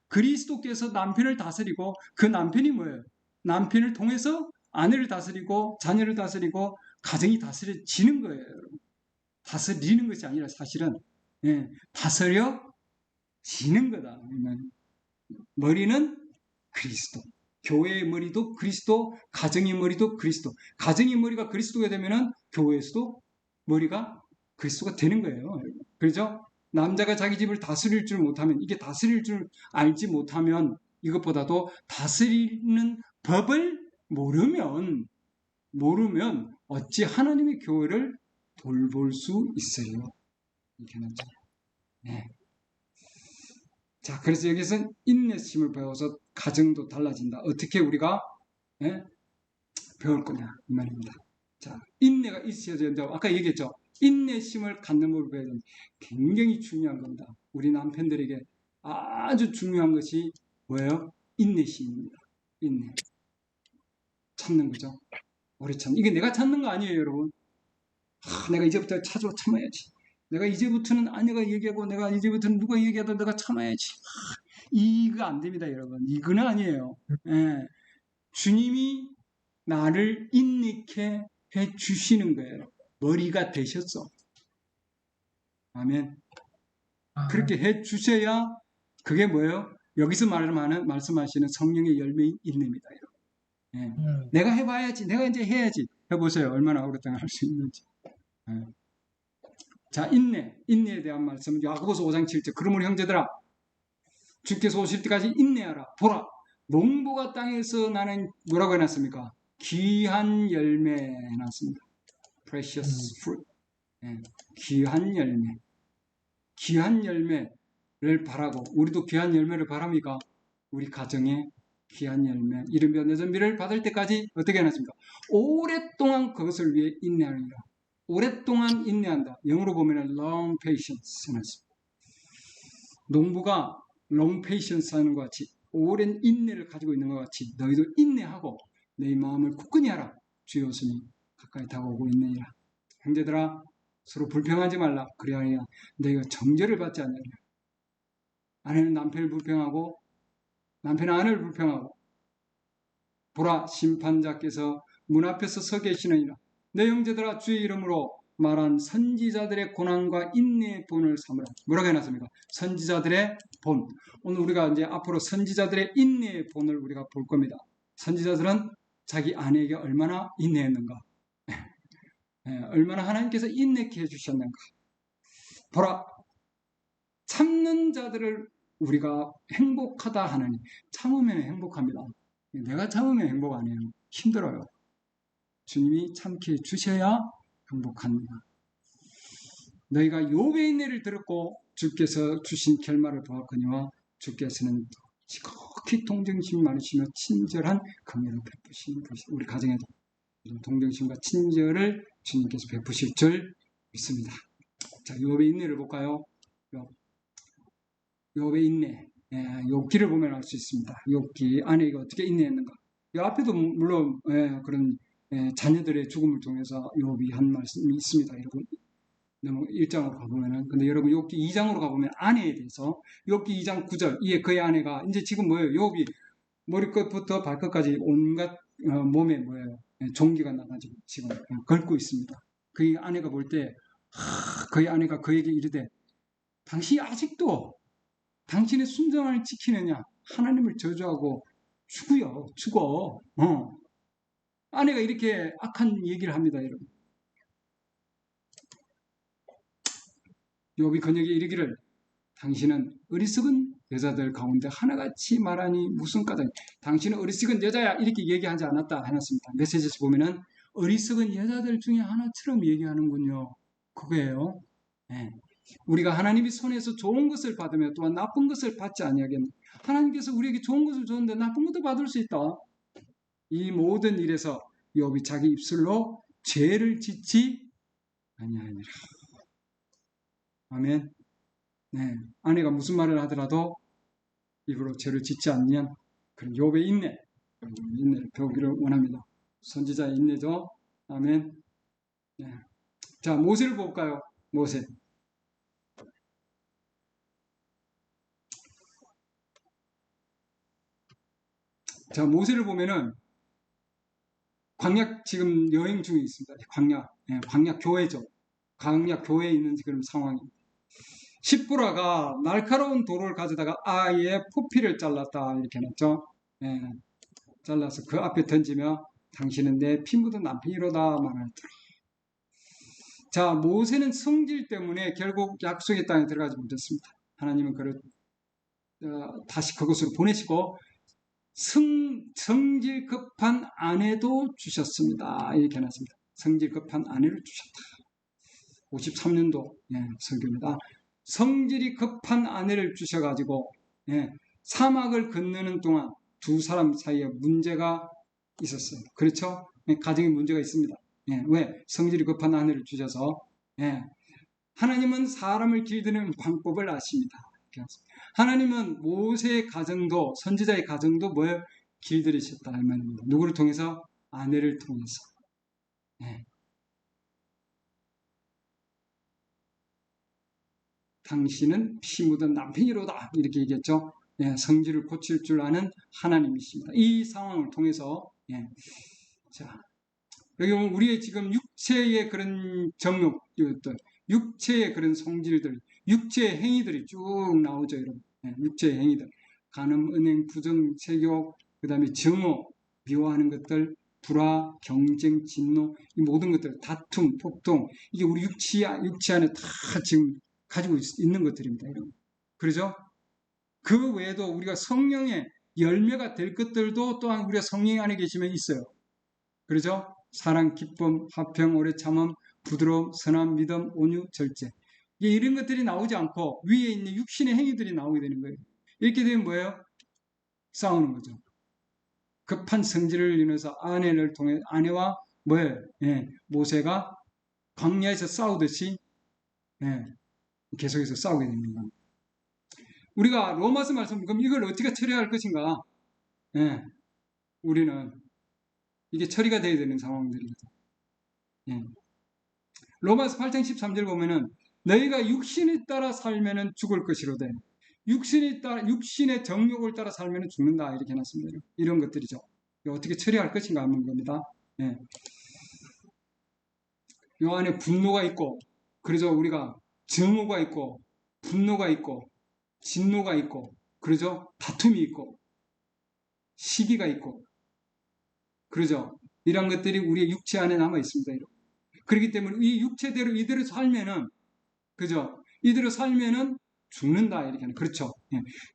그리스도께서 남편을 다스리고, 그 남편이 남편을 통해서 아내를 다스리고 자녀를 다스리고 가정이 다스려지는 거예요. 다스리는 것이 아니라 사실은 다스려지는 거다. 머리는 그리스도. 교회의 머리도 그리스도, 가정의 머리도 그리스도. 가정의 머리가 그리스도가 되면은 교회에서도 머리가 그리스도가 되는 거예요. 그렇죠? 남자가 자기 집을 다스릴 줄 못하면, 이게 다스릴 줄 알지 못하면, 이것보다도 다스리는 법을 모르면 어찌 하나님의 교회를 돌볼 수 있어요. 이렇게 나죠. 자, 그래서 여기서 인내심을 배워서 가정도 달라진다. 어떻게 우리가 배울 거냐 이 말입니다. 자, 인내가 있어야 된다. 아까 얘기했죠. 인내심을 갖는 법을 배워야 된다. 굉장히 중요한 겁니다. 우리 남편들에게 아주 중요한 것이 뭐예요? 인내심입니다. 인내. 참는 거죠. 오래 참. 이게 내가 찾는 거 아니에요, 여러분. 내가 이제부터 참아야지. 내가 이제부터는 아내가 얘기하고 내가 이제부터는 누가 얘기해도 내가 참아야지. 이거 안 됩니다, 여러분. 이거는 아니에요. 예. 주님이 나를 인내케 해 주시는 거예요. 머리가 되셨어. 아멘. 그렇게 해 주셔야 그게 뭐예요? 여기서 말씀하시는 성령의 열매인 인내입니다. 예. 내가 해봐야지. 내가 이제 해야지. 해보세요. 얼마나 오랫동안 할 수 있는지. 예. 자, 인내에 대한 말씀. 야고보서 5장 7절. 그러므로 형제들아, 주께서 오실 때까지 인내하라. 보라, 농부가 땅에서 나는 뭐라고 해놨습니까? 귀한 열매 해놨습니다. Precious fruit. 예. 귀한 열매. 귀한 열매를 바라고, 우리도 귀한 열매를 바랍니까? 우리 가정에 귀한 열매, 이른 변화전비를 받을 때까지 어떻게 해놨습니까? 오랫동안 그것을 위해 인내하느니라. 오랫동안 인내한다. 영어로 보면 long patience 해놨습니다. 농부가 long patience 하는 것 같이, 오랜 인내를 가지고 있는 것 같이 너희도 인내하고 내 마음을 굳건히 하라. 주의 오심이 가까이 다가오고 있느니라. 형제들아, 서로 불평하지 말라. 그래야 너희가 정죄를 받지 않느니라. 아내는 남편을 불평하고 남편은 아내를 불평하고, 보라, 심판자께서 문 앞에서 서 계시느니라. 내 형제들아, 주의 이름으로 말한 선지자들의 고난과 인내의 본을 삼으라. 뭐라고 해놨습니까? 선지자들의 본. 오늘 우리가 이제 앞으로 선지자들의 인내의 본을 우리가 볼 겁니다. 선지자들은 자기 아내에게 얼마나 인내했는가, 얼마나 하나님께서 인내케 해주셨는가. 보라, 참는 자들을 우리가 행복하다 하느니. 참으면 행복합니다. 내가 참으면 행복 아니에요. 힘들어요. 주님이 참게 해주셔야 행복합니다. 너희가 욥의 인내를 들었고 주께서 주신 결말을 보았거니와 주께서는 지극히 동정심이 많으시며 친절한 긍휼을 베푸시는 분이시다. 우리 가정에도 동정심과 친절을 주님께서 베푸실 줄 믿습니다. 자, 욥의 인내를 볼까요? 욥의 인내. 욥기를 보면 알 수 있습니다. 욥기 아내가 어떻게 인내했는가. 이 앞에도 물론 그런 자녀들의 죽음을 통해서 욥이 한 말씀이 있습니다. 여러분, 너무 1장으로 가보면은, 근데 여러분 욥기 2장으로 가보면 아내에 대해서 욥기 2장 9절, 이에 그의 아내가 이제 지금 뭐예요? 욥이 머리끝부터 발끝까지 온갖 몸에 뭐예요? 종기가 나가지고 지금 긁고 있습니다. 그의 아내가 볼 때, 그의 아내가 그에게 이르되, 당신이 아직도 당신의 순정을 지키느냐? 하나님을 저주하고 죽어. 아내가 이렇게 악한 얘기를 합니다, 여러분. 욥이 그녀에게 이르기를, 당신은 어리석은 여자들 가운데 하나같이 말하니 무슨 까닭? 당신은 어리석은 여자야, 이렇게 얘기하지 않았다 해놨습니다. 메시지에서 보면은 어리석은 여자들 중에 하나처럼 얘기하는군요. 그거예요. 네. 우리가 하나님의 손에서 좋은 것을 받으며 또한 나쁜 것을 받지 아니하겠느냐. 하나님께서 우리에게 좋은 것을 줬는데 나쁜 것도 받을 수 있다. 이 모든 일에서 욥이 자기 입술로 죄를 짓지 아니하니라. 아멘. 네. 아내가 무슨 말을 하더라도 입으로 죄를 짓지 않는 그런 욥의 인내를 배우기를 원합니다. 선지자의 인내죠. 아멘. 네. 자, 모세를 볼까요? 모세. 자, 모세를 보면은 광야 지금 여행 중에 있습니다. 광야 교회죠. 광야 교회에 있는 지금 상황입니다. 십부라가 날카로운 돌을 가져다가 아이의 포피를 잘랐다 이렇게 해놨죠. 잘라서 그 앞에 던지며 당신은 내 피 묻은 남편이로다 말하더라. 자, 모세는 성질 때문에 결국 약속의 땅에 들어가지 못했습니다. 하나님은 그를 다시 그곳으로 보내시고 성질 급한 아내도 주셨습니다. 이렇게 해놨습니다. 성질 급한 아내를 주셨다. 53년도 설교입니다. 성질이 급한 아내를 주셔가지고 사막을 건너는 동안 두 사람 사이에 문제가 있었어요. 그렇죠? 가정에 문제가 있습니다. 왜? 성질이 급한 아내를 주셔서 하나님은 사람을 길드는 방법을 아십니다. 이렇게 했습니다. 하나님은 모세의 가정도 선지자의 가정도 뭐예요? 길들이셨다 이 말입니다. 누구를 통해서? 아내를 통해서. 네. 당신은 피 묻은 남편이로다 이렇게 얘기했죠. 예, 성질을 고칠 줄 아는 하나님이십니다. 이 상황을 통해서 자 여기 보면 우리의 지금 육체의 그런 정욕들, 육체의 그런 성질들, 육체의 행위들이 쭉 나오죠, 여러분. 육체의 행위들, 간음, 은행, 부정, 세교, 그 다음에 증오, 미워하는 것들, 불화, 경쟁, 진노, 이 모든 것들, 다툼, 폭동, 이게 우리 육체 안에 다 지금 가지고 있는 것들입니다, 여러분. 그러죠? 그 외에도 우리가 성령의 열매가 될 것들도 또한 우리가 성령 안에 계시면 있어요. 그러죠? 사랑, 기쁨, 화평, 오래 참음, 부드러움, 선함, 믿음, 온유, 절제. 이런 것들이 나오지 않고 위에 있는 육신의 행위들이 나오게 되는 거예요. 이렇게 되면 뭐예요? 싸우는 거죠. 급한 성질을 인해서 아내를 통해 아내와 뭐예요? 모세가 광야에서 싸우듯이 계속해서 싸우게 됩니다. 우리가 로마서 말씀 그럼 이걸 어떻게 처리할 것인가? 우리는 이게 처리가 돼야 되는 상황들이죠. 로마서 8장 13절 보면은 너희가 육신에 따라 살면은 죽을 것이로되 육신의 정욕을 따라 살면은 죽는다 이렇게 해놨습니다. 이런 것들이죠. 어떻게 처리할 것인가 하는 겁니다. 요 안에 분노가 있고 그래서 우리가 증오가 있고 분노가 있고 진노가 있고 그러죠. 다툼이 있고 시기가 있고 그러죠. 이런 것들이 우리의 육체 안에 남아 있습니다. 그렇기 때문에 이 육체대로 이대로 살면은 그죠? 이대로 살면은 죽는다 이렇게 하는 그렇죠.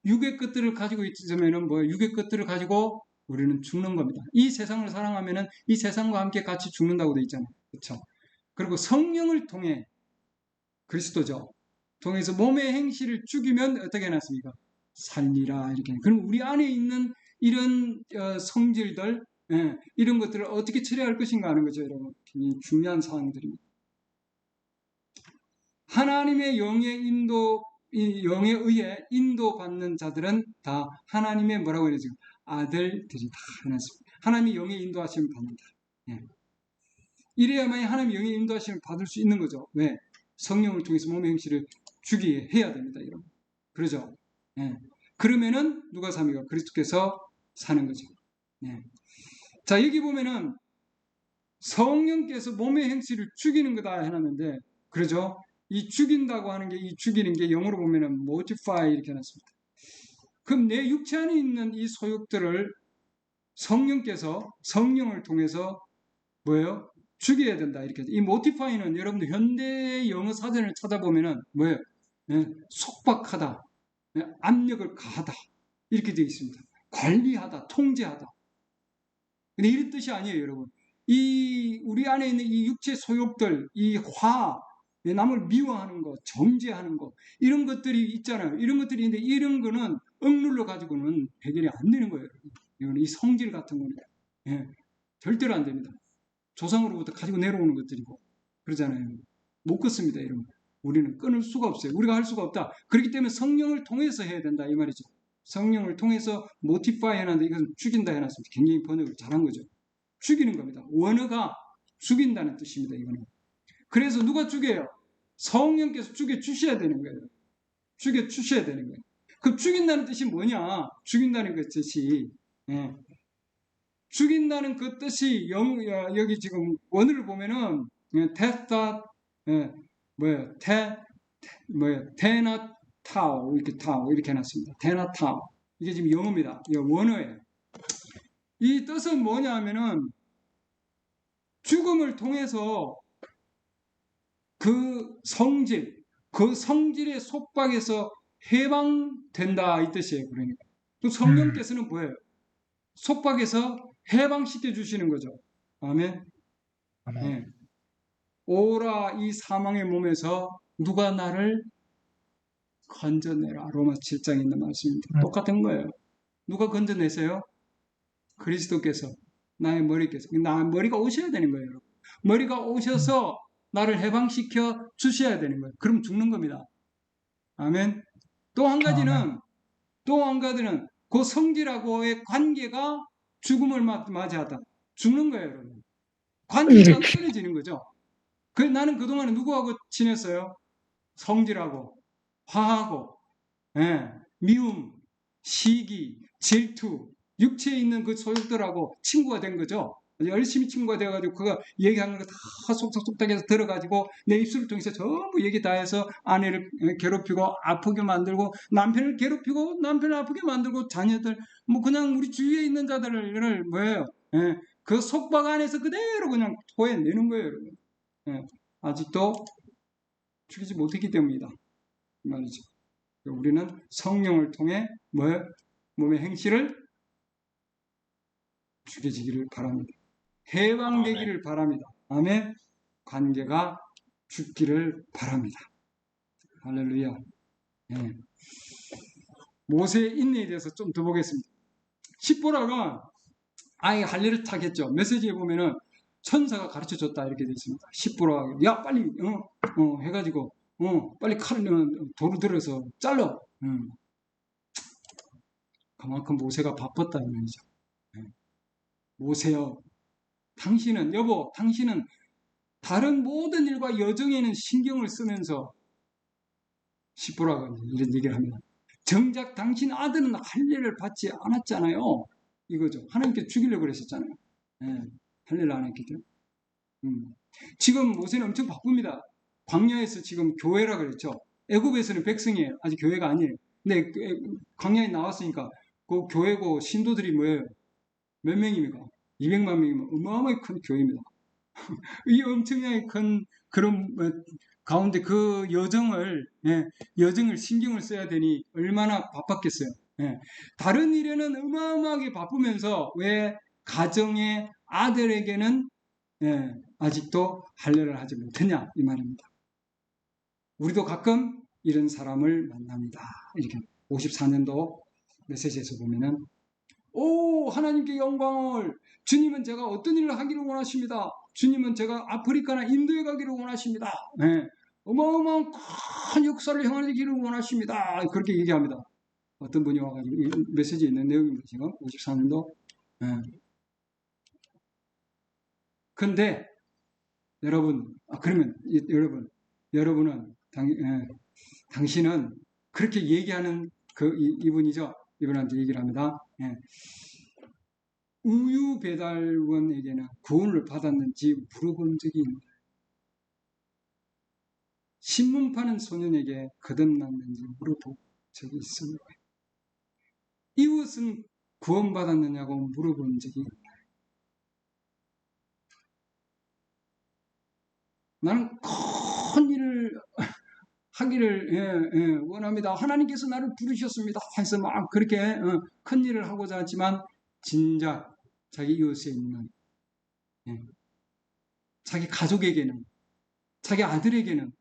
육의 것들을 가지고 있으면은 뭐 육의 것들을 가지고 우리는 죽는 겁니다. 이 세상을 사랑하면은 이 세상과 함께 같이 죽는다고 돼 있잖아요. 그렇죠. 그리고 성령을 통해 그리스도죠. 통해서 몸의 행실을 죽이면 어떻게 해놨습니까? 살리라 이렇게. 그럼 우리 안에 있는 이런 성질들 이런 것들을 어떻게 처리할 것인가 하는 거죠, 여러분. 굉장히 중요한 사항들입니다. 하나님의 영에 의해 인도받는 자들은 다 하나님의 뭐라고 해야 되죠? 아들들이다. 하나님의 영의 인도하심을 받는다. 이래야만 하나님의 영의 인도하심을 받을 수 있는 거죠. 왜? 성령을 통해서 몸의 행실을 주게 해야 됩니다, 여러분. 그러죠? 그러면은 누가 삽니까? 그리스도께서 사는 거죠. 자, 여기 보면은 성령께서 몸의 행실을 죽이는 거다 해놨는데, 그러죠? 이 죽인다고 하는 게, 이 죽이는 게 영어로 보면은 mortify 이렇게 해놨습니다. 그럼 내 육체 안에 있는 이 소욕들을 성령께서 성령을 통해서 뭐예요? 죽여야 된다 이렇게. 이 mortify는 여러분들 현대 영어 사전을 찾아보면은 뭐예요? 속박하다, 압력을 가하다 이렇게 되어 있습니다. 관리하다, 통제하다. 근데 이런 뜻이 아니에요, 여러분. 이 우리 안에 있는 이 육체 소욕들, 이 화, 남을 미워하는 거, 정죄하는 거, 이런 것들이 있잖아요. 이런 것들이 있는데 이런 거는 억눌러 가지고는 해결이 안 되는 거예요. 이거는 이 성질 같은 거는 절대로 안 됩니다. 조상으로부터 가지고 내려오는 것들이고 그러잖아요. 못 끊습니다, 이런 거. 우리는 끊을 수가 없어요. 우리가 할 수가 없다. 그렇기 때문에 성령을 통해서 해야 된다 이 말이죠. 성령을 통해서 모티파이 해놨는데 이것은 죽인다 해놨습니다. 굉장히 번역을 잘한 거죠. 죽이는 겁니다. 원어가 죽인다는 뜻입니다. 이거는. 그래서 누가 죽여요? 성령께서 죽여주셔야 되는 거예요. 죽여주셔야 되는 거예요. 그 죽인다는 뜻이 뭐냐? 죽인다는 그 뜻이 죽인다는 그 뜻이 여기 지금 원어를 보면은 테스타 테나타오 이렇게 해놨습니다. 테나타오 이게 지금 영어입니다. 이거 원어예요. 이 뜻은 뭐냐 하면은 죽음을 통해서 그 성질의 속박에서 해방된다 이 뜻이에요. 그러니까 또 성령께서는 뭐예요? 속박에서 해방시켜 주시는 거죠. 아멘. 오라 이 사망의 몸에서 누가 나를 건져내라. 로마 7장에 있는 말씀입니다. 똑같은 거예요. 누가 건져내세요? 그리스도께서, 나의 머리께서. 머리가 오셔야 되는 거예요. 머리가 오셔서 나를 해방시켜 주셔야 되는 거예요. 그럼 죽는 겁니다. 아멘. 또 한 가지는 그 성질하고의 관계가 죽음을 맞이하다. 죽는 거예요, 여러분. 관계가 끊어지는 거죠. 나는 그동안에 누구하고 지냈어요? 성질하고, 화하고, 예, 미움, 시기, 질투, 육체에 있는 그 소욕들하고 친구가 된 거죠. 열심히 친구가 되어가지고 그가 얘기하는 거 다 속닥속닥 해서 들어가지고 내 입술을 통해서 전부 얘기 다 해서 아내를 괴롭히고 아프게 만들고 남편을 괴롭히고 남편을 아프게 만들고 자녀들 뭐 그냥 우리 주위에 있는 자들을 뭐예요? 예, 그 속박 안에서 그대로 그냥 토해내는 거예요, 여러분. 예, 아직도 죽이지 못했기 때문이다. 이 말이죠. 우리는 성령을 통해 몸의 행실을 죽여지기를 바랍니다. 해방되기를 바랍니다. 아멘. 관계가 죽기를 바랍니다. 할렐루야. 네. 모세의 인내에 대해서 좀 더 보겠습니다. 십보라가 아예 할례를 타겠죠. 메시지에 보면은 천사가 가르쳐 줬다 이렇게 되어 있습니다. 십보라가 야 빨리 해가지고 빨리 칼을 도로 들어서 잘라. 그만큼 모세가 바빴다 이 말이죠. 모세여, 당신은 다른 모든 일과 여정에는 신경을 쓰면서 십보라가 이런 얘기를 합니다. 정작 당신 아들은 할례를 받지 않았잖아요. 이거죠. 하나님께서 죽이려고 그러셨잖아요. 할례를 안 했기 때문에. 지금 모세는 엄청 바쁩니다. 광야에서 지금 교회라 그랬죠. 애굽에서는 백성이에요. 아직 교회가 아니에요. 근데 광야에 나왔으니까 그 교회고 신도들이 뭐예요? 몇 명입니까? 200만 명이면 어마어마하게 큰 교회입니다. 이 엄청나게 큰 그런 가운데 그 여정을 신경을 써야 되니 얼마나 바빴겠어요. 다른 일에는 어마어마하게 바쁘면서 왜 가정의 아들에게는 아직도 할례를 하지 못했냐 이 말입니다. 우리도 가끔 이런 사람을 만납니다. 이렇게 54년도 메시지에서 보면은 오 하나님께 영광을, 주님은 제가 어떤 일을 하기를 원하십니다. 주님은 제가 아프리카나 인도에 가기를 원하십니다. 어마어마한 큰 역사를 행하기를 원하십니다. 그렇게 얘기합니다. 어떤 분이 와가지고 이 메시지에 있는 내용입니다. 지금 54년도. 근데 여러분, 그러면 여러분은 당신은 그렇게 얘기하는 이분이죠. 이분한테 얘기를 합니다. 우유 배달원에게는 구원을 받았는지 물어본 적이 있는데 신문 파는 소년에게 거듭났는지 물어본 적이 있습니다. 이웃은 구원받았느냐고 물어본 적이 있나요? 나는 큰 일을 하기를 원합니다. 하나님께서 나를 부르셨습니다. 해서 막 그렇게 큰 일을 하고자 하지만 진작 자기 이웃에 있는 자기 가족에게는, 자기 아들에게는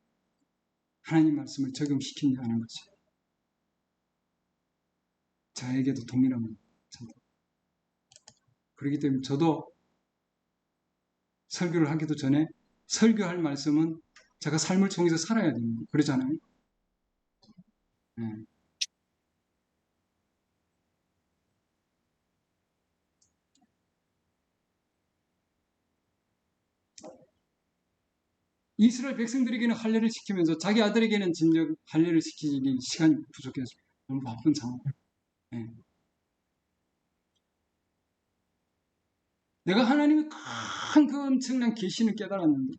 하나님 말씀을 적용시키지 않은 거죠. 저에게도 동일합니다. 그렇기 때문에 저도 설교를 하기도 전에 설교할 말씀은 제가 삶을 통해서 살아야 됩니다. 그러잖아요. 이스라엘 백성들에게는 할례를 시키면서 자기 아들에게는 진작 할례를 시키기 시간이 부족해서 너무 바쁜 상황. 내가 하나님의 큰 그 엄청난 계시는 깨달았는데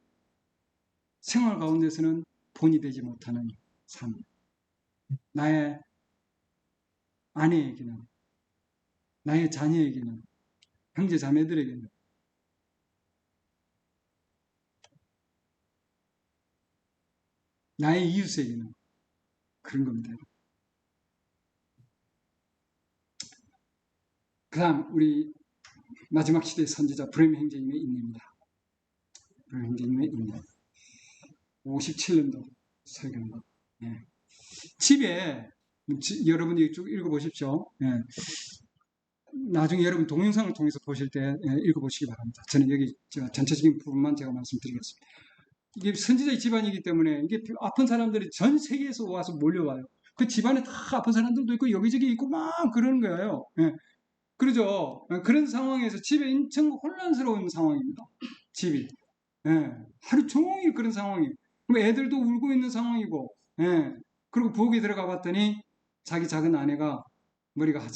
생활 가운데서는 본이 되지 못하는 삶. 나의 아내에게는, 나의 자녀에게는, 형제 자매들에게는 나의 이웃에게는 그런 겁니다. 그 다음 우리 마지막 시대의 선지자 브레멘 형제님의 인내입니다. 브레멘 형제님의 인내. 57년도 설교입니다. 집에 여러분이 쭉 읽어보십시오. 나중에 여러분 동영상을 통해서 보실 때 읽어보시기 바랍니다. 저는 여기 전체적인 부분만 제가 말씀드리겠습니다. 이게 선지자의 집안이기 때문에 이게 아픈 사람들이 전 세계에서 와서 몰려와요. 그 집안에 다 아픈 사람들도 있고 여기저기 있고 막 그러는 거예요. 예. 그러죠. 그런 상황에서 집에 엄청 혼란스러운 상황입니다. 집이. 예. 하루 종일 그런 상황이에요. 그럼 애들도 울고 있는 상황이고, 예. 그리고 부엌에 들어가 봤더니 자기 작은 아내가 머리가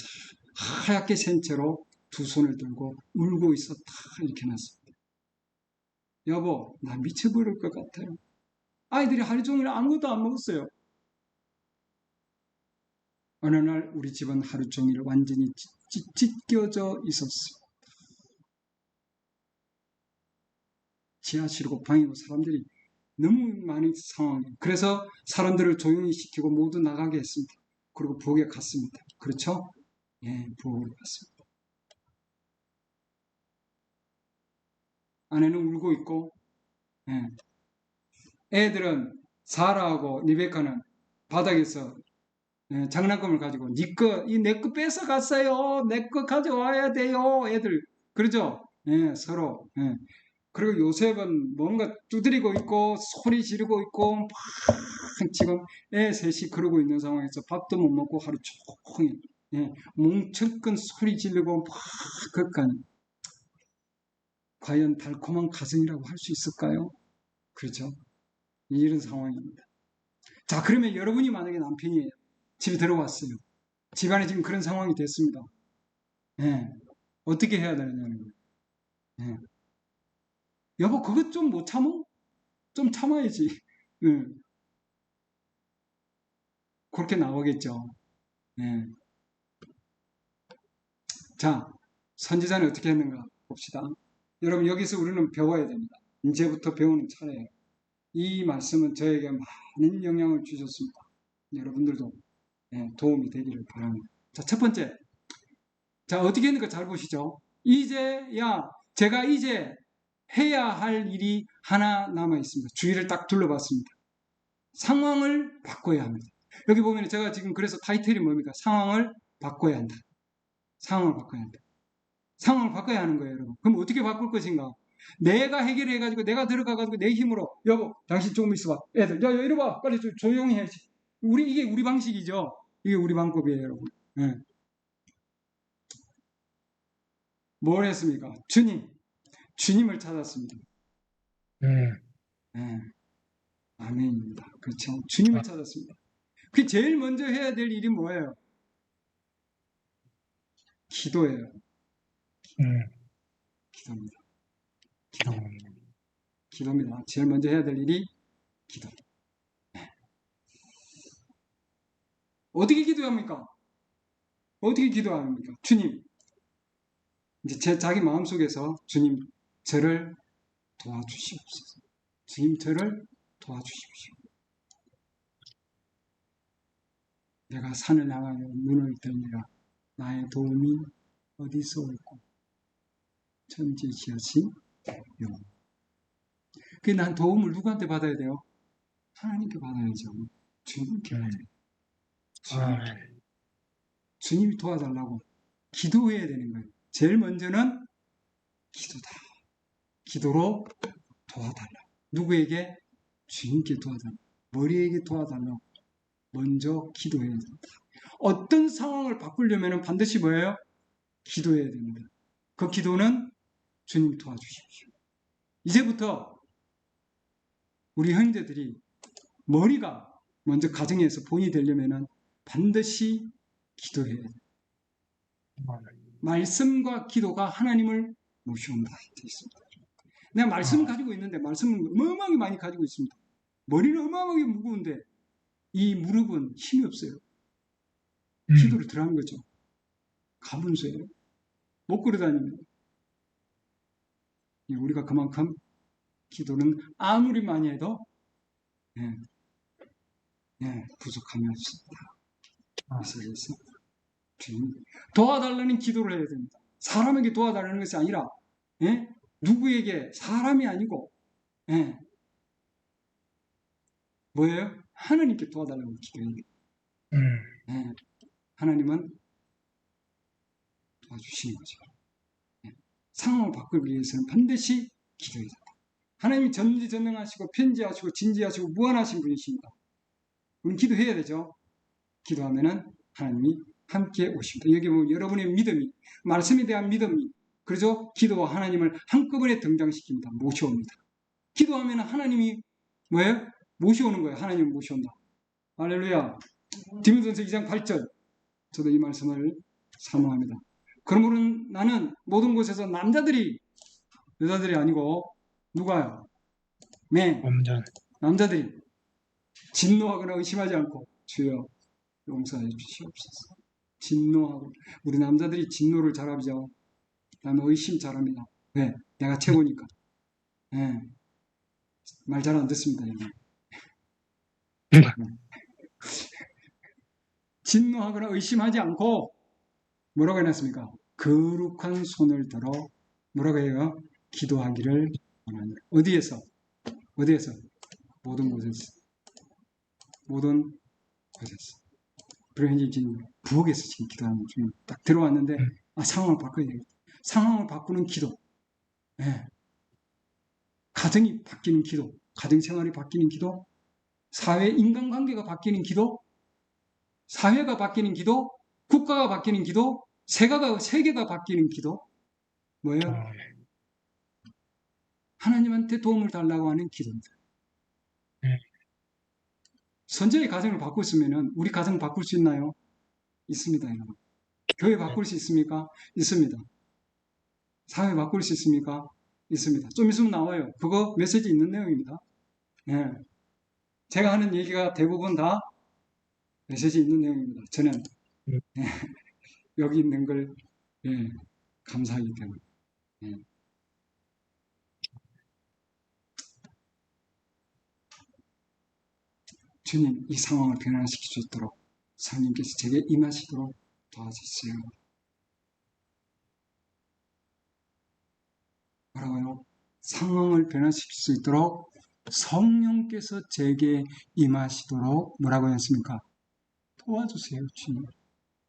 하얗게 센 채로 두 손을 들고 울고 있었다. 이렇게 놨습니다. 여보, 나 미쳐버릴 것 같아요. 아이들이 하루 종일 아무것도 안 먹었어요. 어느 날 우리 집은 하루 종일 완전히 찢겨져 있었어요. 지하실이고 방이고 사람들이 너무 많은 상황이에요. 그래서 사람들을 조용히 시키고 모두 나가게 했습니다. 그리고 부엌에 갔습니다. 그렇죠? 예, 부엌으로 갔습니다. 아내는 울고 있고, 예. 애들은 사라하고 리베카는 바닥에서 장난감을 가지고 내 거 뺏어 갔어요. 내 거 가져와야 돼요. 애들 그러죠. 예, 서로. 예. 그리고 요셉은 뭔가 두드리고 있고 소리 지르고 있고 막 지금 애 셋이 그러고 있는 상황에서 밥도 못 먹고 하루 종일 뭉쳐끈 소리 지르고 막 그까니 과연 달콤한 가정이라고 할 수 있을까요? 그렇죠. 이런 상황입니다. 자, 그러면 여러분이 만약에 남편이 집에 들어왔어요. 집안에 지금 그런 상황이 됐습니다. 예. 어떻게 해야 되느냐는 거예요. 예. 여보, 그것 좀 못 참어? 좀 참아야지. 예. 그렇게 나오겠죠. 예. 자, 선지자는 어떻게 했는가 봅시다. 여러분, 여기서 우리는 배워야 됩니다. 이제부터 배우는 차례예요. 이 말씀은 저에게 많은 영향을 주셨습니다. 여러분들도 도움이 되기를 바랍니다. 자, 첫 번째. 자, 어떻게 했는가 잘 보시죠. 제가 이제 해야 할 일이 하나 남아 있습니다. 주위를 딱 둘러봤습니다. 상황을 바꿔야 합니다. 여기 보면 제가 지금 그래서 타이틀이 뭡니까? 상황을 바꿔야 한다. 상황을 바꿔야 한다. 상황을 바꿔야 하는 거예요, 여러분. 그럼 어떻게 바꿀 것인가? 내가 해결해가지고 내가 들어가가지고 내 힘으로 여보, 당신 조금 있어봐. 애들, 야, 이리 와. 빨리 조용히 해야지. 이게 우리 방식이죠. 이게 우리 방법이에요, 여러분. 네. 뭘 했습니까? 주님을 찾았습니다. 네. 아멘입니다. 그렇죠. 주님을 찾았습니다. 그 제일 먼저 해야 될 일이 뭐예요? 기도예요. 기도입니다. 기도입니다. 제일 먼저 해야 될 일이 기도. 네. 어떻게 기도합니까? 어떻게 기도합니까? 주님. 이제 자기 마음속에서 주님, 저를 도와주시옵소서. 주님, 저를 도와주십시오. 내가 산을 향하여 눈을 들니라. 나의 도움이 어디서 올고 천지지으신 여호와. 난 도움을 누구한테 받아야 돼요? 하나님께 받아야죠. 주님께 받아야 돼요. 주님이 도와달라고 기도해야 되는 거예요. 제일 먼저는 기도다. 기도로 도와달라. 누구에게? 주님께 도와달라. 머리에게 도와달라. 먼저 기도해야 된다. 어떤 상황을 바꾸려면 반드시 뭐예요? 기도해야 됩니다. 그 기도는 주님 도와주십시오. 이제부터 우리 형제들이 머리가 먼저 가정에서 본이 되려면 반드시 기도해야 돼요. 말씀과 기도가 하나님을 모셔온다 되어 있습니다. 내가 말씀을 가지고 있는데 말씀은 어마어마하게 많이 가지고 있습니다. 머리는 어마어마하게 무거운데 이 무릎은 힘이 없어요. 기도를 들어가는 거죠. 가문수예요. 못 걸어다닙니다. 우리가 그만큼 기도는 아무리 많이 해도 부족함이 없습니다. 그래서 주님 도와달라는 기도를 해야 됩니다. 사람에게 도와달라는 것이 아니라 누구에게 사람이 아니고 뭐예요? 하나님께 도와달라고 기도해야 돼요. 하나님은 도와주시는 거죠. 상황을 바꾸기 위해서는 반드시 기도해야 된다. 하나님이 전지전능하시고 편지하시고 진지하시고 무한하신 분이십니다. 우리는 기도해야 되죠. 기도하면은 하나님이 함께 오십니다. 여기 보면 여러분의 믿음이, 말씀에 대한 믿음이, 그래서 기도와 하나님을 한꺼번에 등장시킵니다. 모셔옵니다. 기도하면 하나님이 뭐예요? 모셔오는 거예요. 하나님을 모셔온다. 할렐루야. 디모데전서 2장 8절. 저도 이 말씀을 사모합니다. 그러므로 나는 모든 곳에서 남자들이, 여자들이 아니고 누가요? 남자들이 진노하거나 의심하지 않고 주여 용서해 주시옵소서. 진노하고, 우리 남자들이 진노를 잘하죠. 나는 의심 잘합니다. 왜? 내가 최고니까. 네. 말 잘 안 듣습니다. 진노하거나 의심하지 않고 뭐라고 해놨습니까? 거룩한 손을 들어 뭐라고 해요? 기도하기를 원합니다. 어디에서? 모든 곳에서. 그러니 지금 부엌에서 지금 기도하는 중에 딱 들어왔는데 상황을 바꿔야 되겠다. 상황을 바꾸는 기도. 네. 가정이 바뀌는 기도. 가정생활이 바뀌는 기도. 사회 인간관계가 바뀌는 기도. 사회가 바뀌는 기도. 국가가 바뀌는 기도. 세계가 바뀌는 기도. 뭐예요? 하나님한테 도움을 달라고 하는 기도입니다. 선제의 가정을 바꿨으면 우리 가정 바꿀 수 있나요? 있습니다. 여러분. 교회 바꿀 수 있습니까? 있습니다. 사회 바꿀 수 있습니까? 있습니다. 좀 있으면 나와요. 그거 메시지 있는 내용입니다. 예. 제가 하는 얘기가 대부분 다 메시지 있는 내용입니다. 저는 여기 있는 걸 감사하기 때문에. 주님, 이 상황을 변화시킬 수 있도록 성령께서 제게 임하시도록 도와주세요. 뭐라고요? 상황을 변화시킬 수 있도록 성령께서 제게 임하시도록 뭐라고 했습니까? 도와주세요, 주님.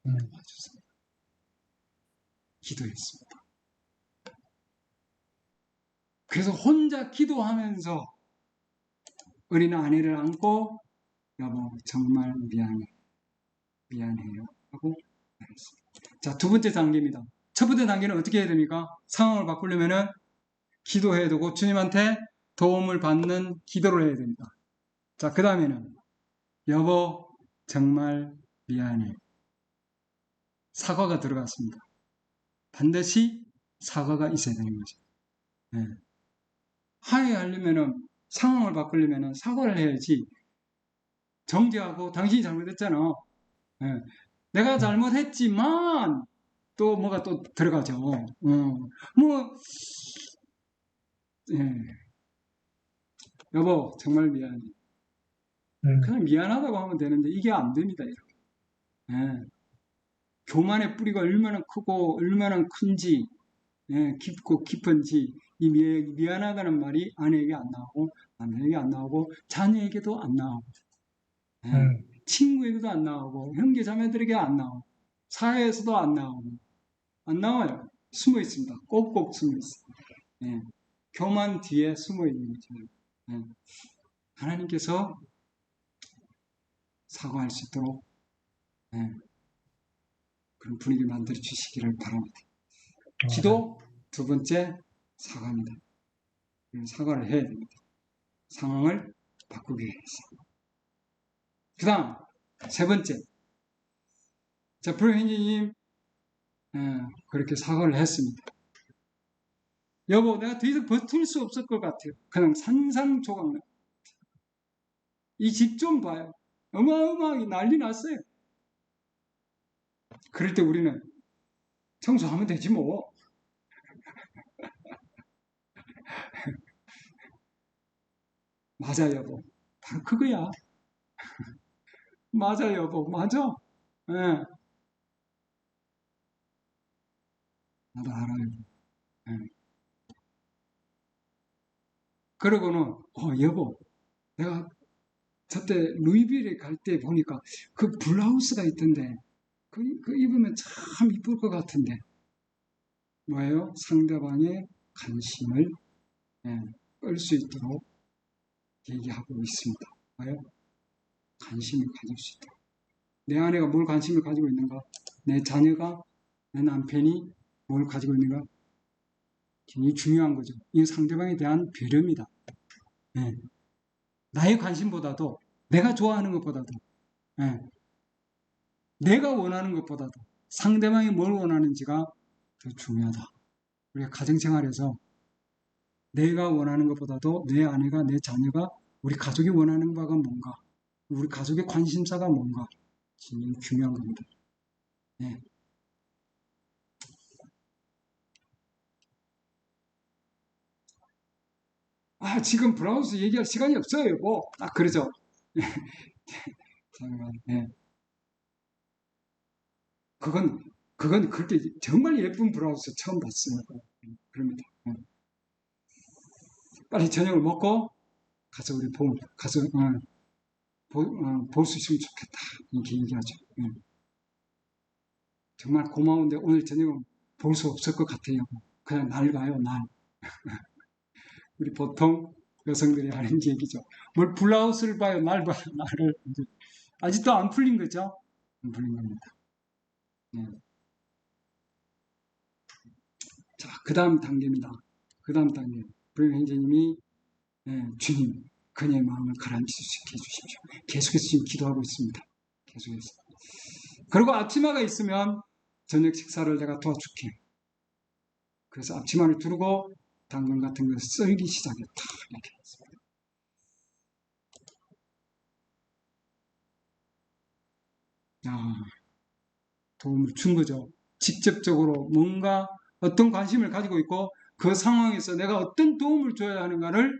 도와주세요. 기도했습니다. 그래서 혼자 기도하면서 어린 아내를 안고 여보 정말 미안해요 하고 말했습니다. 자, 두 번째 단계입니다. 첫 번째 단계는 어떻게 해야 됩니까? 상황을 바꾸려면은 기도해야 되고 주님한테 도움을 받는 기도를 해야 됩니다. 자, 그 다음에는 여보 정말 미안해. 사과가 들어갔습니다. 반드시 사과가 있어야 되는 거죠. 네. 화해하려면은 상황을 바꾸려면은 사과를 해야지. 정죄하고 당신이 잘못했잖아. 네. 내가 잘못했지만 또 뭐가 또 들어가죠. 여보 정말 미안해. 그냥 미안하다고 하면 되는데 이게 안 됩니다. 교만의 뿌리가 얼마나 크고 얼마나 큰지 깊고 깊은지 이 미안하다는 말이 아내에게 안 나오고 남편에게 안 나오고 자녀에게도 안 나오고 친구에게도 안 나오고 형제 자매들에게 안 나오고 사회에서도 안 나와요. 숨어 있습니다. 꼭꼭 숨어 있습니다. 교만 뒤에 숨어 있는 거죠. 하나님께서 사과할 수 있도록 그런 분위기 만들어 주시기를 바랍니다. 기도 두 번째 사과입니다. 사과를 해야 됩니다. 상황을 바꾸기 위해서. 그 다음 세 번째, 자 프로현지님 그렇게 사과를 했습니다. 여보 내가 더 이상 버틸 수 없을 것 같아요. 그냥 산산조각. 이 집 좀 봐요. 어마어마하게 난리 났어요. 그럴 때 우리는 청소하면 되지 뭐. 맞아 여보. 바로 그거야. 맞아 여보. 맞아. 나도 알아요. 그러고는 여보 내가 저때 루이빌에 갈 때 보니까 그 블라우스가 있던데 그 입으면 참 이쁠 것 같은데 뭐예요? 상대방의 관심을 끌 수 있도록 얘기하고 있습니다. 뭐예요? 관심을 가질 수 있도록 내 아내가 뭘 관심을 가지고 있는가? 내 자녀가, 내 남편이 뭘 가지고 있는가? 굉장히 중요한 거죠. 이 상대방에 대한 배려입니다. 예. 나의 관심보다도, 내가 좋아하는 것보다도, 예. 내가 원하는 것보다도 상대방이 뭘 원하는지가 더 중요하다. 우리가 가정생활에서 내가 원하는 것보다도 내 아내가, 내 자녀가, 우리 가족이 원하는 바가 뭔가, 우리 가족의 관심사가 뭔가, 굉장히 중요한 겁니다. 네. 지금 브라우스 얘기할 시간이 없어요, 여보. 그러죠. 잠깐만, 네. 그건 그렇게 정말 예쁜 브라우스 처음 봤어요. 그럽니다. 네. 빨리 저녁을 먹고 가서 우리 가서 볼 수 있으면 좋겠다. 이렇게 얘기하죠. 정말 고마운데 오늘 저녁은 볼 수 없을 것 같아요. 그냥 날 봐요, 날. 우리 보통 여성들이 하는 얘기죠. 뭘 블라우스를 봐요, 날 봐요, 나를. 아직도 안 풀린 거죠? 안 풀린 겁니다. 네. 자, 그 다음 단계입니다. 그 다음 단계. 불임 행제님이 주님, 그녀의 마음을 가라앉히게 해주십시오. 계속해서 지금 기도하고 있습니다. 계속해서. 그리고 앞치마가 있으면 저녁 식사를 내가 도와줄게. 그래서 앞치마를 두르고 당근 같은 것을 썰기 시작했다. 이렇게 했습니다. 도움을 준 거죠. 직접적으로 뭔가 어떤 관심을 가지고 있고 그 상황에서 내가 어떤 도움을 줘야 하는가를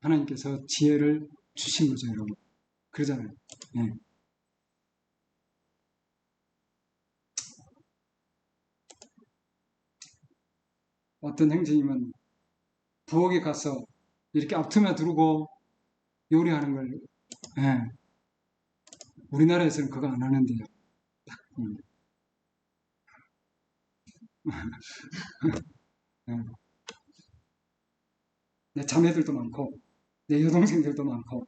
하나님께서 지혜를 주신 거죠, 여러분. 그러잖아요. 네. 어떤 행제님은 부엌에 가서 이렇게 앞트마 두르고 요리하는 걸, 예. 우리나라에서는 그거 안 하는데요. 예. 내 자매들도 많고, 내 여동생들도 많고,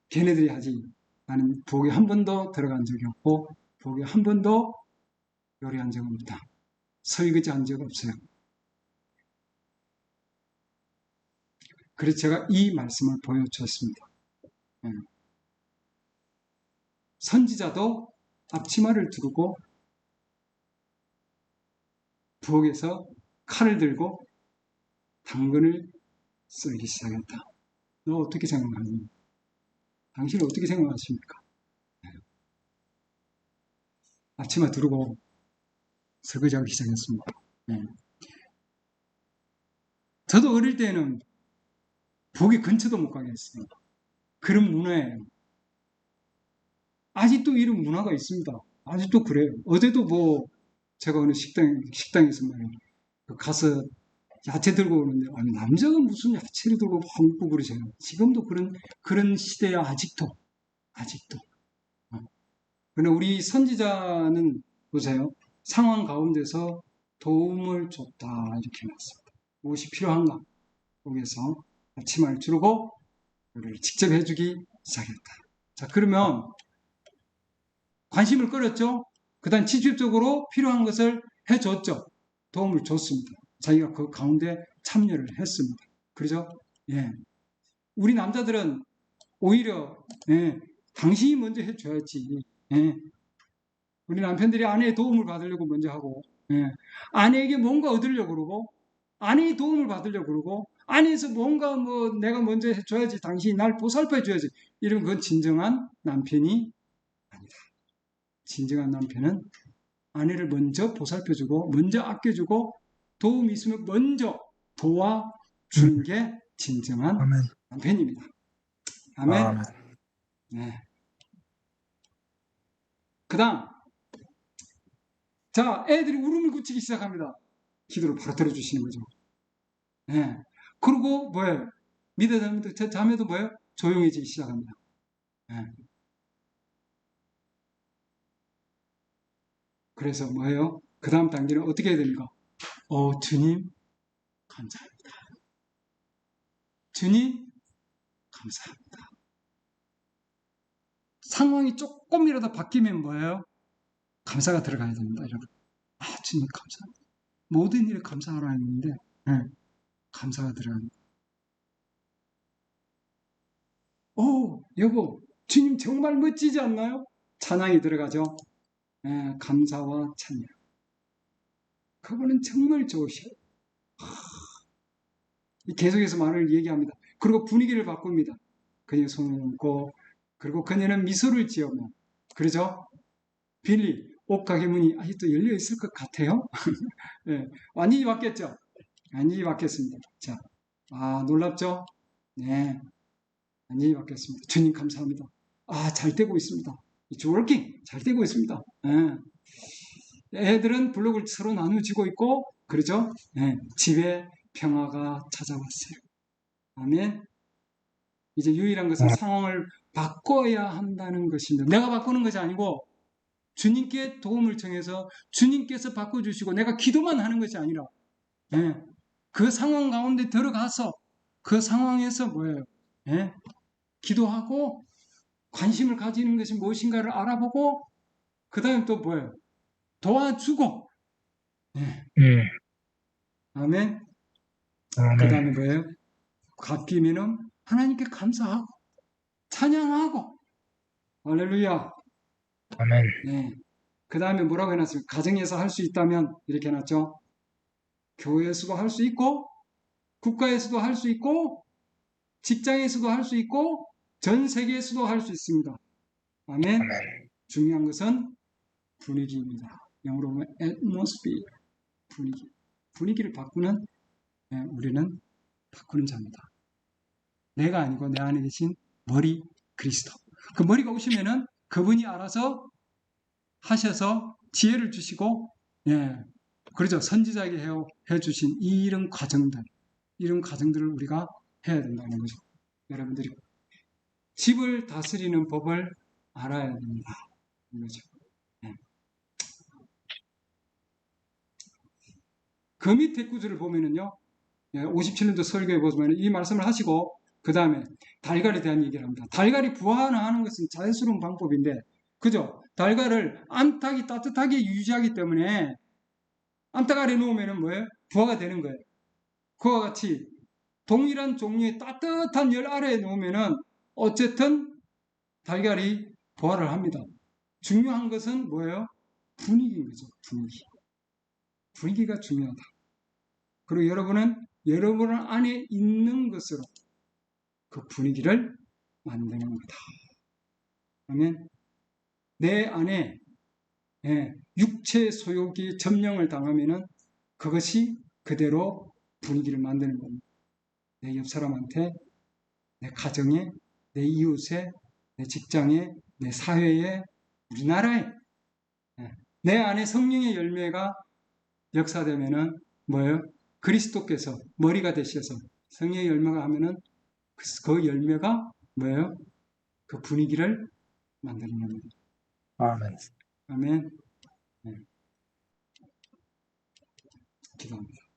걔네들이 하지. 나는 부엌에 한 번도 들어간 적이 없고, 부엌에 한 번도 요리한 적 없다. 설거지 한 적 없어요. 그래서 제가 이 말씀을 보여주었습니다. 선지자도 앞치마를 두르고 부엌에서 칼을 들고 당근을 썰기 시작했다. 너 어떻게 생각하니? 당신은 어떻게 생각하십니까? 앞치마 두르고 설거지하기 시작했습니다. 네. 저도 어릴 때는 부엌에 근처도 못 가게 했어요. 그런 문화예요. 아직도 이런 문화가 있습니다. 아직도 그래요. 어제도 제가 어느 식당에서 말이에요. 가서 야채 들고 오는데, 남자가 무슨 야채를 들고 먹고 그러세요. 지금도 그런 시대야, 아직도. 그러나 우리 선지자는 보세요. 상황 가운데서 도움을 줬다. 이렇게 해놨습니다. 무엇이 필요한가? 거기에서 앞치마를 두르고 요리를 직접 해주기 시작했다. 자, 그러면 관심을 끌었죠? 그 다음 직접적으로 필요한 것을 해줬죠? 도움을 줬습니다. 자기가 그 가운데 참여를 했습니다. 그러죠? 예. 우리 남자들은 오히려, 당신이 먼저 해줘야지. 예. 우리 남편들이 아내의 도움을 받으려고 먼저 하고, 아내에게 뭔가 얻으려고 그러고, 아내의 도움을 받으려고 그러고, 아내에서 뭔가 내가 먼저 해줘야지, 당신이 날 보살펴 해줘야지. 이러면 그건 진정한 남편이 아니다. 진정한 남편은 아내를 먼저 보살펴주고, 먼저 아껴주고, 도움이 있으면 먼저 도와주는 게 진정한 아멘. 남편입니다. 아멘. 아멘. 네. 그 다음, 자, 애들이 울음을 그치기 시작합니다. 기도를 바로 들어주시는 거죠. 네. 그리고 뭐예요? 믿어야 됩니다. 제 자매도 뭐예요? 조용해지기 시작합니다. 네. 그래서 뭐예요? 그 다음 단계는 어떻게 해야 됩니까? 주님, 감사합니다. 주님, 감사합니다. 상황이 조금이라도 바뀌면 뭐예요? 감사가 들어가야 됩니다, 여러분. 주님 감사합니다. 모든 일에 감사하라 했는데, 감사가 들어갑니다. 여보, 주님 정말 멋지지 않나요? 찬양이 들어가죠. 감사와 찬양. 그분은 정말 좋으셔요. 계속해서 말을 얘기합니다. 그리고 분위기를 바꿉니다. 그녀 손을 얹고, 그리고 그녀는 미소를 지으며, 그러죠? 빌리, 옷가게 문이 아직도 열려 있을 것 같아요. 완전히 바뀌었죠? 완전히 바뀌었습니다. 자, 놀랍죠? 네, 완전히 바뀌었습니다. 주님 감사합니다. 잘 되고 있습니다. It's working. 잘 되고 있습니다. 애들은 블록을 서로 나누어지고 있고, 그러죠? 집에 평화가 찾아왔어요. 아멘. 이제 유일한 것은 상황을 바꿔야 한다는 것입니다. 내가 바꾸는 것이 아니고 주님께 도움을 청해서 주님께서 바꿔주시고 내가 기도만 하는 것이 아니라 그 상황 가운데 들어가서 그 상황에서 뭐예요? 기도하고 관심을 가지는 것이 무엇인가를 알아보고 그 다음에 또 뭐예요? 도와주고 아멘. 그 다음에 뭐예요? 갚이면은 하나님께 감사하고 찬양하고 할렐루야. 아멘. 그 다음에 뭐라고 해놨습니까? 가정에서 할 수 있다면 이렇게 해놨죠. 교회에서도 할 수 있고 국가에서도 할 수 있고 직장에서도 할 수 있고 전 세계에서도 할 수 있습니다. 아멘. 중요한 것은 분위기입니다. 영어로 보면 atmosphere, 분위기를 바꾸는 우리는 바꾸는 자입니다. 내가 아니고 내 안에 계신 머리 그리스도. 그 머리가 오시면은 그분이 알아서 하셔서 지혜를 주시고 그러죠. 선지자에게 해주신 이런 과정들을 우리가 해야 된다는 거죠. 여러분들이 집을 다스리는 법을 알아야 됩니다. 그렇죠. 그 밑에 구절을 보면은요, 57년도 설교에 보면 이 말씀을 하시고, 그 다음에 달걀에 대한 얘기를 합니다. 달걀이 부화하는 것은 자연스러운 방법인데, 그죠? 달걀을 암탉이 따뜻하게 유지하기 때문에 암탉 아래 놓으면 뭐예요? 부화가 되는 거예요. 그와 같이 동일한 종류의 따뜻한 열 아래에 놓으면은 어쨌든 달걀이 부화를 합니다. 중요한 것은 뭐예요? 분위기인 거죠. 분위기가 중요하다. 그리고 여러분은 여러분 안에 있는 것으로 그 분위기를 만드는 거다. 그러면 내 안에 육체 소욕이 점령을 당하면은 그것이 그대로 분위기를 만드는 겁니다. 내 옆 사람한테, 내 가정에, 내 이웃에, 내 직장에, 내 사회에, 우리나라에 내 안에 성령의 열매가 역사되면은 뭐예요? 그리스도께서 머리가 되셔서 성령의 열매가 하면은 그 열매가 뭐예요? 그 분위기를 만드는 겁니다. 아멘. 아멘. 기도합니다.